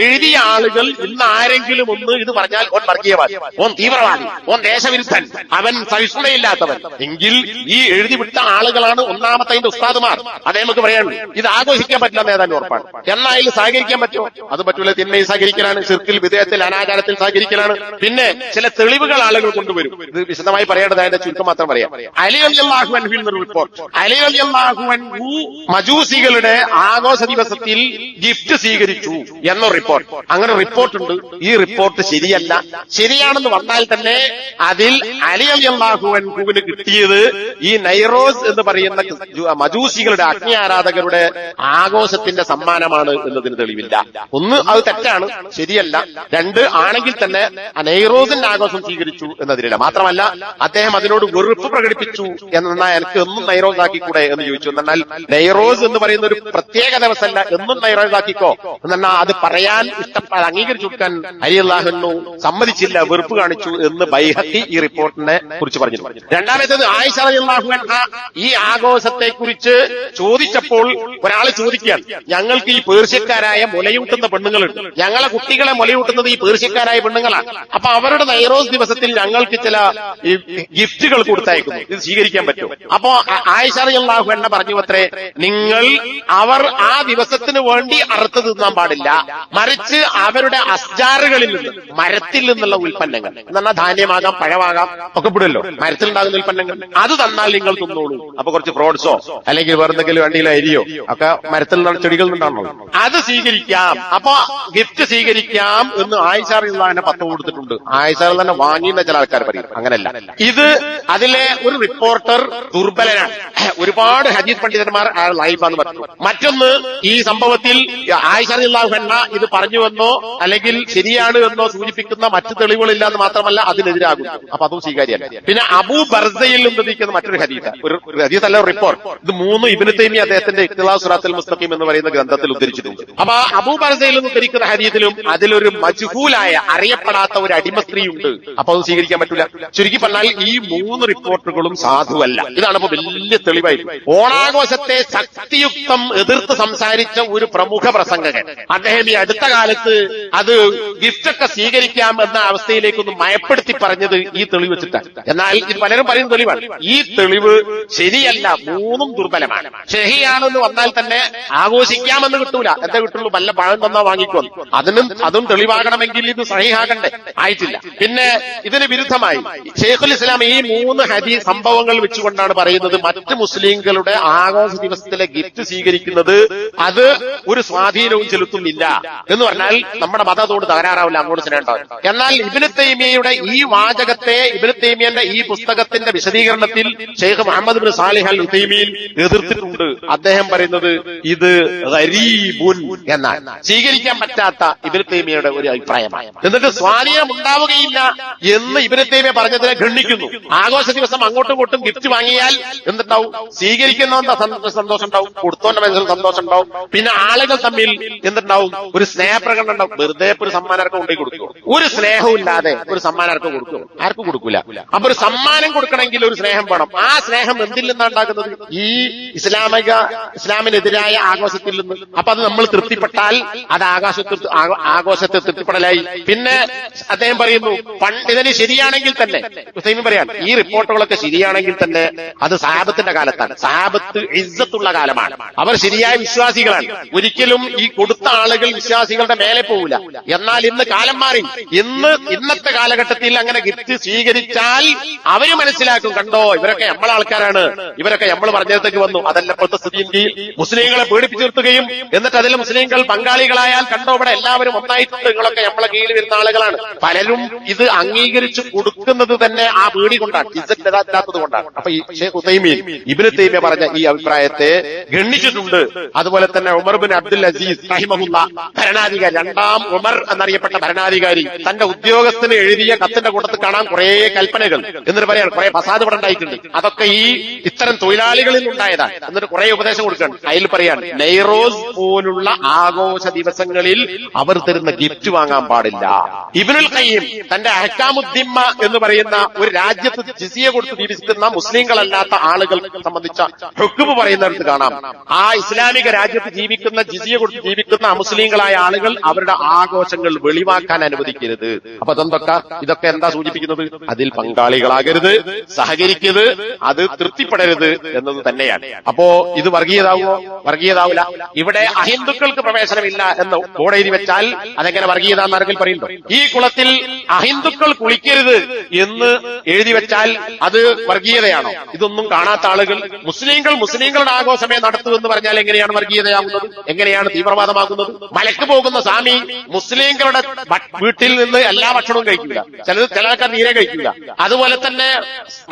S1: എഴുതിയ ആളുകൾ ഇന്ന് ആരെങ്കിലും ഒന്ന് ഇത് പറഞ്ഞാൽ ഓൻ വർഗീയവാദി, ഓൻ തീവ്രവാദി, ഓൻ ദേശവിരുദ്ധൻ, അവൻ സഹിഷ്ണുതയില്ലാത്തവൻ എങ്കിൽ ഈ എഴുതി വിട്ട ആളുകളാണ് ഒന്നാമത്തെ
S2: 75 ഉസ്താദുമാർ അത് നമുക്ക് പറയാനുണ്ട്. ഇത് ആഘോഷിക്കാൻ പറ്റില്ല എന്ന് ഏതാണ്ട് ഉറപ്പാണ്. എന്നാൽ അതിൽ സഹകരിക്കാൻ പറ്റുമോ? അത് പറ്റൂല. തിന്മയിൽ സഹകരിക്കലാണ്, ശിർക്കിൽ, വിദേഹത്തിൽ, അനാചാരത്തിൽ സഹകരിക്കലാണ്. പിന്നെ ചില തെളിവുകൾ ആളുകൾ കൊണ്ടുവരും. ഇത് വിശദമായി പറയേണ്ടത് അതിന്റെ ചുരുക്കം മാത്രം പറയാം. അലി റളിയല്ലാഹു അൻഹു എന്നൊരു റിപ്പോർട്ട്. അലി റളിയല്ലാഹു അൻഹു മജൂസികളുടെ ആഘോഷ ദിവസത്തിൽ ഗിഫ്റ്റ് സ്വീകരിച്ചു എന്നൊരു റിപ്പോർട്ട്. അങ്ങനെ റിപ്പോർട്ട് ഉണ്ട്. ഈ റിപ്പോർട്ട് ശരിയല്ല. ശരിയാണെന്ന് വന്നാൽ തന്നെ അതിൽ അലി റളിയല്ലാഹു അൻഹുവിന് കിട്ടിയത് ഈ നൈറോസ് എന്ന് പറയുന്ന മജൂസികളുടെ അഗ്നി ആരാധകരുടെ ആഘോഷത്തിന്റെ സമ്മാനമാണ് എന്നതിന് തെളിവില്ല. ഒന്ന്, അത് തെറ്റാണ്, ശരിയല്ല. രണ്ട്, ആണെങ്കിൽ തന്നെ നൈറോസിന്റെ ആഘോഷം സ്വീകരിച്ചു എന്നതിനില്ല. മാത്രമല്ല അദ്ദേഹം അതിനോട് വെറുപ്പ് പ്രകടിപ്പിച്ചു. എന്നാൽ എനിക്ക് എന്നും നൈറോസ് ആക്കിക്കൂടെ എന്ന് ചോദിച്ചു. എന്നാൽ നൈറോസ് എന്ന് പറയുന്ന ഒരു പ്രത്യേക ദിവസമല്ല, എന്നും നൈറോസ് ആക്കിക്കോ എന്നാൽ അത് പറയാൻ അംഗീകരിച്ചു കൊടുക്കാൻ അലി റളിയല്ലാഹു അൻഹു സമ്മതിച്ചില്ല, വെറുപ്പ് കാണിച്ചു എന്ന് ബൈഹഖി ഈ റിപ്പോർട്ടിനെ കുറിച്ച് പറഞ്ഞിട്ടുണ്ട്. രണ്ടാമത്തേത്, ആയിഷ റളിയല്ലാഹു അൻഹ ഈ ആഘോഷത്തെ കുറിച്ച് ചോദിച്ചപ്പോൾ ഒരാൾ ചോദിക്കുകയാണ്, ഞങ്ങൾക്ക് ഈ പേർഷ്യക്കാരായ മുലയൂട്ടുന്ന പെണ്ണുങ്ങളുണ്ട്, ഞങ്ങളെ കുട്ടികളെ മുലയൂട്ടുന്നത് ഈ പേർഷ്യക്കാരായ പെണ്ണുങ്ങളാണ്. അപ്പൊ അവരുടെ നൈറോസ് ദിവസത്തിൽ ഞങ്ങൾക്ക് ചില ഗിഫ്റ്റുകൾ കൊടുത്തയക്കുന്നു, ഇത് സ്വീകരിക്കാൻ പറ്റും? അപ്പോ ആയിഷ റളിയല്ലാഹു അൻഹ പറഞ്ഞു അത്രേ, അവർ ആ ദിവസത്തിന് വേണ്ടി അറുത്ത് തിന്നാൻ പാടില്ല, മറിച്ച് അവരുടെ അസ്ജാറുകളിൽ നിന്ന്, മരത്തിൽ നിന്നുള്ള ഉൽപ്പന്നങ്ങൾ എന്ന് പറഞ്ഞാൽ ധാന്യമാകാം, പഴമാകാം, ഒക്കെ പെടുമല്ലോ, മരത്തിൽ ഉണ്ടാകുന്ന ഉൽപ്പന്നങ്ങൾ, അത് തന്നാൽ നിങ്ങൾ തിന്നോളൂ. അപ്പൊ കുറച്ച് ഫ്രോഡ്സോ അല്ലെങ്കിൽ വേറെന്തെങ്കിലും വണ്ടിയിലോ അരിയോ ഒക്കെ മരത്തിൽ നിന്നുള്ള ചെടികൾ നിന്നാണല്ലോ, അത് സ്വീകരിക്കാം. അപ്പൊ ഗിഫ്റ്റ് സ്വീകരിക്കാം എന്ന് ആയിഷ റളിയല്ലാഹു അൻഹ പത്ത് കൊടുത്തിട്ടുണ്ട്. ആയിഷ റളിയല്ലാഹു അൻഹ വാങ്ങിയെന്ന ചില ആൾക്കാർ പറയും. അങ്ങനെയല്ല. ഇത് അതിലെ ഒരു റിപ്പോർട്ടർ ദുർബലനാണ്. ഒരുപാട് ഹദീസ് പണ്ഡിതന്മാർ അയാൾ ലൈഫാന്ന് പറഞ്ഞു. മറ്റൊന്ന്, ഈ സംഭവത്തിൽ ആയിഷ റളിയല്ലാഹു അൻഹ ഇത് പറഞ്ഞുവെന്നോ അല്ലെങ്കിൽ ശരിയാണ് എന്നോ സൂചിപ്പിക്കുന്ന മറ്റു തെളിവുകളില്ലാന്ന് മാത്രമല്ല അതിനെതിരാകുന്നു. അപ്പൊ അതും സ്വീകാര്യമല്ല. പിന്നെ അബൂ ബർസയിൽ ഉദ്ധരിക്കുന്ന മറ്റൊരു ഹദീസ്, ഒരു ഹദീസ് അല്ല, റിപ്പോർട്ട്. ഇത് മൂന്ന് ഇബ്നു തൈമിയ്യ അദ്ദേഹത്തിന്റെ ഇഖ്തിലാഉ സിറാത്തുൽ മുസ്തഖീം എന്ന് പറയുന്ന ഗ്രന്ഥത്തിൽ ഉദ്ധരിച്ചിട്ടുണ്ട്. അപ്പൊ അബൂ ബർസയിൽ ഉദ്ധരിക്കുന്ന ഹദീസിലും അതിലൊരു മജ്ഹൂലായ അറിയപ്പെടാത്ത ഒരു അടിമ സ്ത്രീ ഉണ്ട്. അപ്പൊ അത് സ്വീകരിക്കാൻ പറ്റില്ല. ചുരുക്കി പറഞ്ഞാൽ ഈ മൂന്ന് റിപ്പോർട്ടുകളും സാധുവല്ല. ഇതാണ് ഇപ്പൊ വലിയ തെളിവായി. ഓണാഘോഷത്തെ ശക്തിയുക്തം എതിർത്ത് സംസാരിച്ച ഒരു പ്രമുഖ പ്രസംഗകൻ അദ്ദേഹം ഈ അടുത്ത കാലത്ത് അത് ഗിഫ്റ്റൊക്കെ സ്വീകരിക്കാം എന്ന അവസ്ഥയിലേക്കൊന്ന് മയപ്പെടുത്തി പറഞ്ഞത് ഈ തെളിവ് വെച്ചിട്ടാണ്. എന്നാൽ ഇത് പലരും പറയുന്ന തെളിവാണ്. ഈ തെളിവ് ശരിയല്ല, മൂന്നും ദുർബലമാണ്. ഷെഹിയാണെന്ന് വന്നാൽ തന്നെ ആഘോഷിക്കാമെന്ന് കിട്ടൂല. എന്താ കിട്ടുള്ളൂ? വല്ല പഴം തന്നാ വാങ്ങിക്കോന്നു. അതും തെളിവാകണമെങ്കിൽ ഇത് സഹിഹാകണ്ടേ? ആയിട്ടില്ല. പിന്നെ ഇതിന് വിരുദ്ധമായി ഷെയ്ഖുൽ ഇസ്ലാം ഈ മൂന്ന് ഹദീസ് സംഭവങ്ങൾ വെച്ചുകൊണ്ടാണ് പറയുന്നത് മറ്റ് മുസ്ലിങ്ങളുടെ ആഘോഷ ദിവസത്തിലെ ഗിഫ്റ്റ് സ്വീകരിക്കുന്നത് അത് ഒരു സ്വാധീനവും ചെലുത്തുന്നില്ല എന്ന് പറഞ്ഞാൽ നമ്മുടെ മതത്തോട് തകരാറാവില്ല, അങ്ങോട്ട് സ്നേഹമുണ്ടാവും. എന്നാൽ ഇബ്നു തൈമിയ്യയുടെ ഈ വാചകത്തെ, ഇബ്നു തൈമിയ്യന്റെ ഈ പുസ്തകത്തിന്റെ വിശദീകരണത്തിൽ ഷെയ്ഖ് മുഹമ്മദ് ഇബ്നു സാലിഹ് അൽ ഉസൈമീൻ എതിർത്തിട്ടുണ്ട്. അദ്ദേഹം പറയുന്നത് ഇത് ഗരീബുൻ എന്നാണ്, സ്വീകരിക്കാൻ പറ്റാത്ത ഇബ്നു തൈമിയ്യയുടെ ഒരു അഭിപ്രായമാണ്. എന്നിട്ട് സ്വാധീനം ഉണ്ടാവുകയില്ല എന്ന് ഇബ്നു തൈമിയ്യ പറഞ്ഞതിനെ ഖണ്ഡിക്കുന്നു. ആഘോഷ ദിവസം അങ്ങോട്ടും ഇങ്ങോട്ടും ഗിഫ്റ്റ് വാങ്ങിയാൽ എന്തുണ്ടാവും? സ്വീകരിക്കുന്നവന്റെ സന്തോഷം ഉണ്ടാവും, കൊടുത്തോന്റെ മനസ്സിൽ സന്തോഷം ഉണ്ടാവും. പിന്നെ ആളുകൾ തമ്മിൽ എന്തുണ്ടാവും? ഒരു സ്നേഹപ്രകടനം ഉണ്ടാവും. വെറുതെ ഒരു സമ്മാനാർക്കും കൊണ്ടേ കൊടുക്കും. ഒരു സ്നേഹവും ഇല്ലാതെ ഒരു സമ്മാനാർക്കും കൊടുക്കും? ആർക്കും കൊടുക്കൂല. അപ്പൊ ഒരു സമ്മാനം കൊടുക്കണമെങ്കിൽ ഒരു സ്നേഹം വേണം. ആ സ്നേഹം എന്തിൽ നിന്നാണ് ഉണ്ടാകുന്നത്? ഈ ഇസ്ലാമിനെതിരായ ആഘോഷത്തിൽ നിന്ന്. അപ്പൊ അത് നമ്മൾ തൃപ്തിപ്പെട്ടാൽ അത് ആഘോഷത്തെ തൃപ്തിപ്പെടലായി. പിന്നെ അദ്ദേഹം പറയുന്നു ഇതിന് ശരിയാണെങ്കിൽ തന്നെ, ഹുസൈൻ പറയാണ്, ഈ റിപ്പോർട്ടുകളൊക്കെ ശരിയാണെങ്കിൽ തന്നെ അത് സഹാബത്തിന്റെ കാലത്താണ്. സഹാബത്ത് ഇസ്സത്തുള്ള കാലമാണ്. അവർ ശരിയായ വിശ്വാസികളാണ്. ഒരിക്കലും ഈ കൊടുത്ത ആളുകൾ വിശ്വാസികളുടെ മേലെ പോവില്ല. എന്നാൽ ഇന്ന് കാലം മാറി. ഇന്നത്തെ കാലഘട്ടത്തിൽ അങ്ങനെ ഗിഫ്റ്റ് സ്വീകരിച്ചാൽ അവര് മനസ്സിലാക്കും, കണ്ടോ ഇവരൊക്കെ നമ്മളെ ആൾക്കാരാണ്, ഇവരൊക്കെ നമ്മൾ പറഞ്ഞിടത്തേക്ക് വന്നു. അതല്ല ഇപ്പോഴത്തെ സ്ഥിതിയെങ്കിൽ മുസ്ലിങ്ങളെ പേടിപ്പിച്ചു നിർത്തുകയും എന്നിട്ട് അതിൽ മുസ്ലിങ്ങൾ പങ്കാളികളായാൽ കണ്ടോ ഇവിടെ എല്ലാവരും ഒന്നായിട്ടുണ്ട്, നിങ്ങളൊക്കെ നമ്മളെ കീഴിൽ വരുന്ന ആളുകളാണ്. പലരും ഇത് അംഗീകരിച്ചു കൊടുക്കുന്നത് തന്നെ ആ പേടി കൊണ്ടാണ്, ഇസ്സത്തില്ലാത്തത് കൊണ്ടാണ്. അപ്പൊ ഈ ഷെയ്ഖ് ഉസൈമീൻ ഇബ്നു തൈമിയ്യ പറഞ്ഞ ഈ അഭിപ്രായത്തെ ഗണ്ണിച്ചിട്ടുണ്ട്. അതുപോലെ തന്നെ ഉമർ ബിൻ അബ്ദുൽ അസീസ് റഹിമഹുല്ലാ, ഭരണാധികാരി, രണ്ടാം ഉമർ എന്നറിയപ്പെട്ട ഭരണാധികാരി, തന്റെ ഉദ്യോഗസ്ഥന് എഴുതിയ കത്തിന്റെ കൂട്ടത്തിൽ കാണാൻ കുറെ കൽപ്പനകൾ. എന്നിട്ട് പറയാണ് കുറെ ഫസാദ് ഇവിടെ ഉണ്ടായിട്ടുണ്ട്, അതൊക്കെ ഈ ഇത്തരം തൊഴിലാളികളിൽ ഉണ്ടായതാണ്. എന്നിട്ട് കുറെ ഉപദേശം കൊടുക്കണം. അതിൽ പറയാണ് നൈറോസ് പോലുള്ള ആഘോഷ ദിവസങ്ങളിൽ അവർ തരുന്ന ഗിഫ്റ്റ് വാങ്ങാൻ പാടില്ല. ഇബ്നുൽ ഖയ്യിം തന്റെ അഹ്കാമുദ്ദിമ്മ എന്ന് പറയുന്ന ഒരു രാജ്യത്ത് ജിസിയ കൊടുത്ത് ജീവിക്കുന്ന മുസ്ലിങ്ങളല്ലാത്ത ആളുകൾക്ക് സംബന്ധിച്ച ഹുക്മ് പറയുന്നിടത്ത് കാണാം, ആ ഇസ്ലാമിക രാജ്യത്ത് ജീവിക്കുന്ന ജിസിയ കൊടുത്ത് ജീവിക്കുന്ന അമുസ്ലിങ്ങളായ ആളുകൾ അവരുടെ ആഘോഷങ്ങൾ വെളിവാക്കാൻ അനുവദിക്കരുത്. അപ്പൊ ഇതൊക്കെ എന്താ സൂചിപ്പിക്കുന്നത്? അതിൽ പങ്കാളികളാകരുത്, സഹകരിക്കരുത്, അത് തൃപ്തിപ്പെടരുത് എന്ന് എന്നത് തന്നെയാണ്. അപ്പോ ഇത് വർഗീയതാവോ? വർഗീയതാവില്ല. ഇവിടെ അഹിന്ദുക്കൾക്ക് പ്രവേശനമില്ല എന്ന് ബോർഡ് എഴുതി വെച്ചാൽ അതെങ്ങനെ വർഗീയത എന്നാരെങ്കിലും പറയുന്നുണ്ടോ? ഈ കുളത്തിൽ അഹിന്ദുക്കൾ കുളിക്കരുത് എന്ന് എഴുതി വെച്ചാൽ അത് വർഗീയതയാണോ? ഇതൊന്നും കാണാത്ത ആളുകൾ മുസ്ലിങ്ങളുടെ ആഘോഷമേ നടത്തൂ എന്ന് പറഞ്ഞാൽ എങ്ങനെയാണ് വർഗീയതയാകുന്നത്? എങ്ങനെയാണ് തീവ്രവാദമാകുന്നത്? മലക്ക് പോകുന്ന സ്വാമി മുസ്ലിങ്ങളുടെ വീട്ടിൽ നിന്ന് എല്ലാ ഭക്ഷണവും കഴിക്കില്ല, ചില ആൾക്കാർ നീരെ കഴിക്കില്ല. അതുപോലെ തന്നെ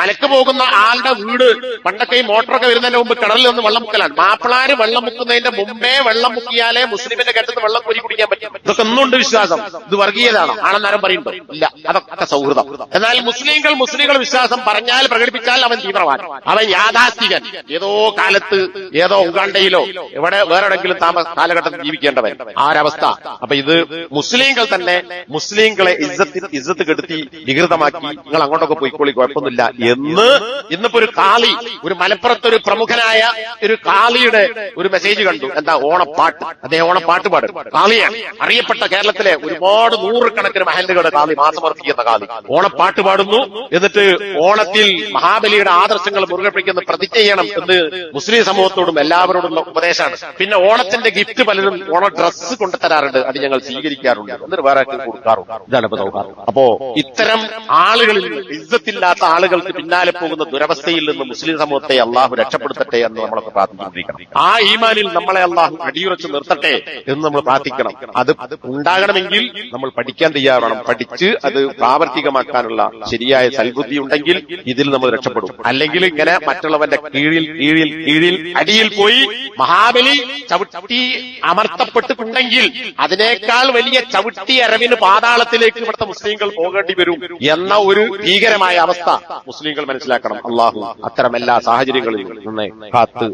S2: മലക്ക് പോകുന്ന ആളുടെ വീട്, പണ്ടൊക്കെ ഈ മോട്ടറൊക്കെ വരുന്നതിന് മുമ്പ് കടലിൽ നിന്ന് വെള്ളം മുക്കലാണ്. മാപ്പിളാര് വെള്ളം മുക്കുന്നതിന്റെ മുമ്പേ വെള്ളം മുക്കിയാലേ മുസ്ലിമിന്റെ കെട്ടത്ത് വെള്ളം കോരി കുടിക്കാൻ പറ്റും. ഇതൊക്കെ ഒന്നുണ്ട് വിശ്വാസം. ഇത് വർഗീയതാണോ? ആണെന്നാരും പറയുന്നുണ്ടോ? ഇല്ല, അതൊക്കെ സൗഹൃദം. എന്നാൽ മുസ്ലിങ്ങൾ വിശ്വാസം പറഞ്ഞാൽ പ്രകടിപ്പിച്ചാൽ അവൻ തീവ്രവാദി, അവൻ യാഥാസ്ഥികൻ, ഏതോ കാലത്ത് ഏതോ ഉഗാണ്ടയിലോ എവിടെ വേറെ എവിടെങ്കിലും കാലഘട്ടത്തിൽ ജീവിക്കേണ്ടവൻ, ആ ഒരവസ്ഥ. അപ്പൊ ഇത് മുസ്ലിങ്ങൾ തന്നെ മുസ്ലിങ്ങളെ ഇസ്സത്ത് കെടുത്തി വികൃതമാക്കി നിങ്ങൾ അങ്ങോട്ടൊക്കെ പോയിക്കോളി, കുഴപ്പമൊന്നുമില്ല എന്ന് ഇന്നിപ്പോ ഒരു കാളി, ഒരു മലപ്പുറത്തൊരു പ്രമുഖനായ ഒരു കാളിയുടെ ഒരു മെസ്സേജ് കണ്ടു. എന്താ? ഓണപ്പാട്ട്. അദ്ദേഹം ഓണപ്പാട്ട് പാടും. കാളിയാണ്, അറിയപ്പെട്ട കേരളത്തിലെ ഒരുപാട് നൂറുകണക്കിന് മഹല്ലുകളുടെ കാളി, മാസമർപ്പിക്കുന്ന കാളി ഓണപ്പാട്ട് പാടുന്നു. എന്നിട്ട് ഓണത്തിൽ മഹാബലിയുടെ ആദർശങ്ങൾ മുറുകെ പിടിക്കുന്ന പ്രതിജ്ഞ ചെയ്യണം എന്ന് മുസ്ലിം സമൂഹത്തോടും എല്ലാവരോടുള്ള ഉപദേശമാണ്. പിന്നെ ഓണത്തിന്റെ ഗിഫ്റ്റ് പലരും ഓണ ഡ്രസ്സ് കൊണ്ടുതരാറുണ്ട്, അത് ഞങ്ങൾ സ്വീകരിക്കാറുണ്ട്, എന്നിട്ട് വേറെ കൊടുക്കാറുണ്ട്. ഇതാണ് ഇപ്പൊ സൗഹാർദ്ദം. അപ്പോ ഇത്തരം ആളുകളിൽ ഇസ്സത്തില്ലാത്ത ആളുകൾക്ക് പിന്നാലെ പോകുന്ന ദുരവസ്ഥയിൽ നിന്ന് മുസ്ലിം സമൂഹത്തെ അള്ളാഹു രക്ഷപ്പെടുത്തട്ടെ എന്ന് നമ്മളൊക്കെ പ്രാർത്ഥിച്ചുകൊണ്ടിരിക്കണം. ആ ഈമാനിൽ നമ്മളെ അള്ളാഹു അടിയുറച്ച് നിർത്തട്ടെ എന്ന് നമ്മൾ പ്രാർത്ഥിക്കണം. അത് ഉണ്ടാകണമെങ്കിൽ നമ്മൾ പഠിക്കാൻ തയ്യാറാവണം. പഠിച്ച് അത് പ്രാവർത്തികമാക്കാനുള്ള ശരിയായ സൽബുദ്ധി ഉണ്ടെങ്കിൽ ഇതിൽ നമ്മൾ രക്ഷപ്പെടും. അല്ലെങ്കിൽ ഇങ്ങനെ മറ്റുള്ളവന്റെ കീഴിൽ അടിയിൽ പോയി മഹാബലി ചവിട്ടി അമർത്തപ്പെട്ടിട്ടുണ്ടെങ്കിൽ അതിനേക്കാൾ വലിയ ചവിട്ടി അരവിന് പാതാളത്തിലേക്ക് ഇവിടുത്തെ മുസ്ലിങ്ങൾ പോകേണ്ടി വരും എന്ന ഒരു ഭീകരമായ അവസ്ഥ മുസ്ലിങ്ങൾ മനസ്സിലാക്കണം. അള്ളാഹു അത്തരം എല്ലാ സാഹചര്യങ്ങളിലും നന്നായി കാത്ത്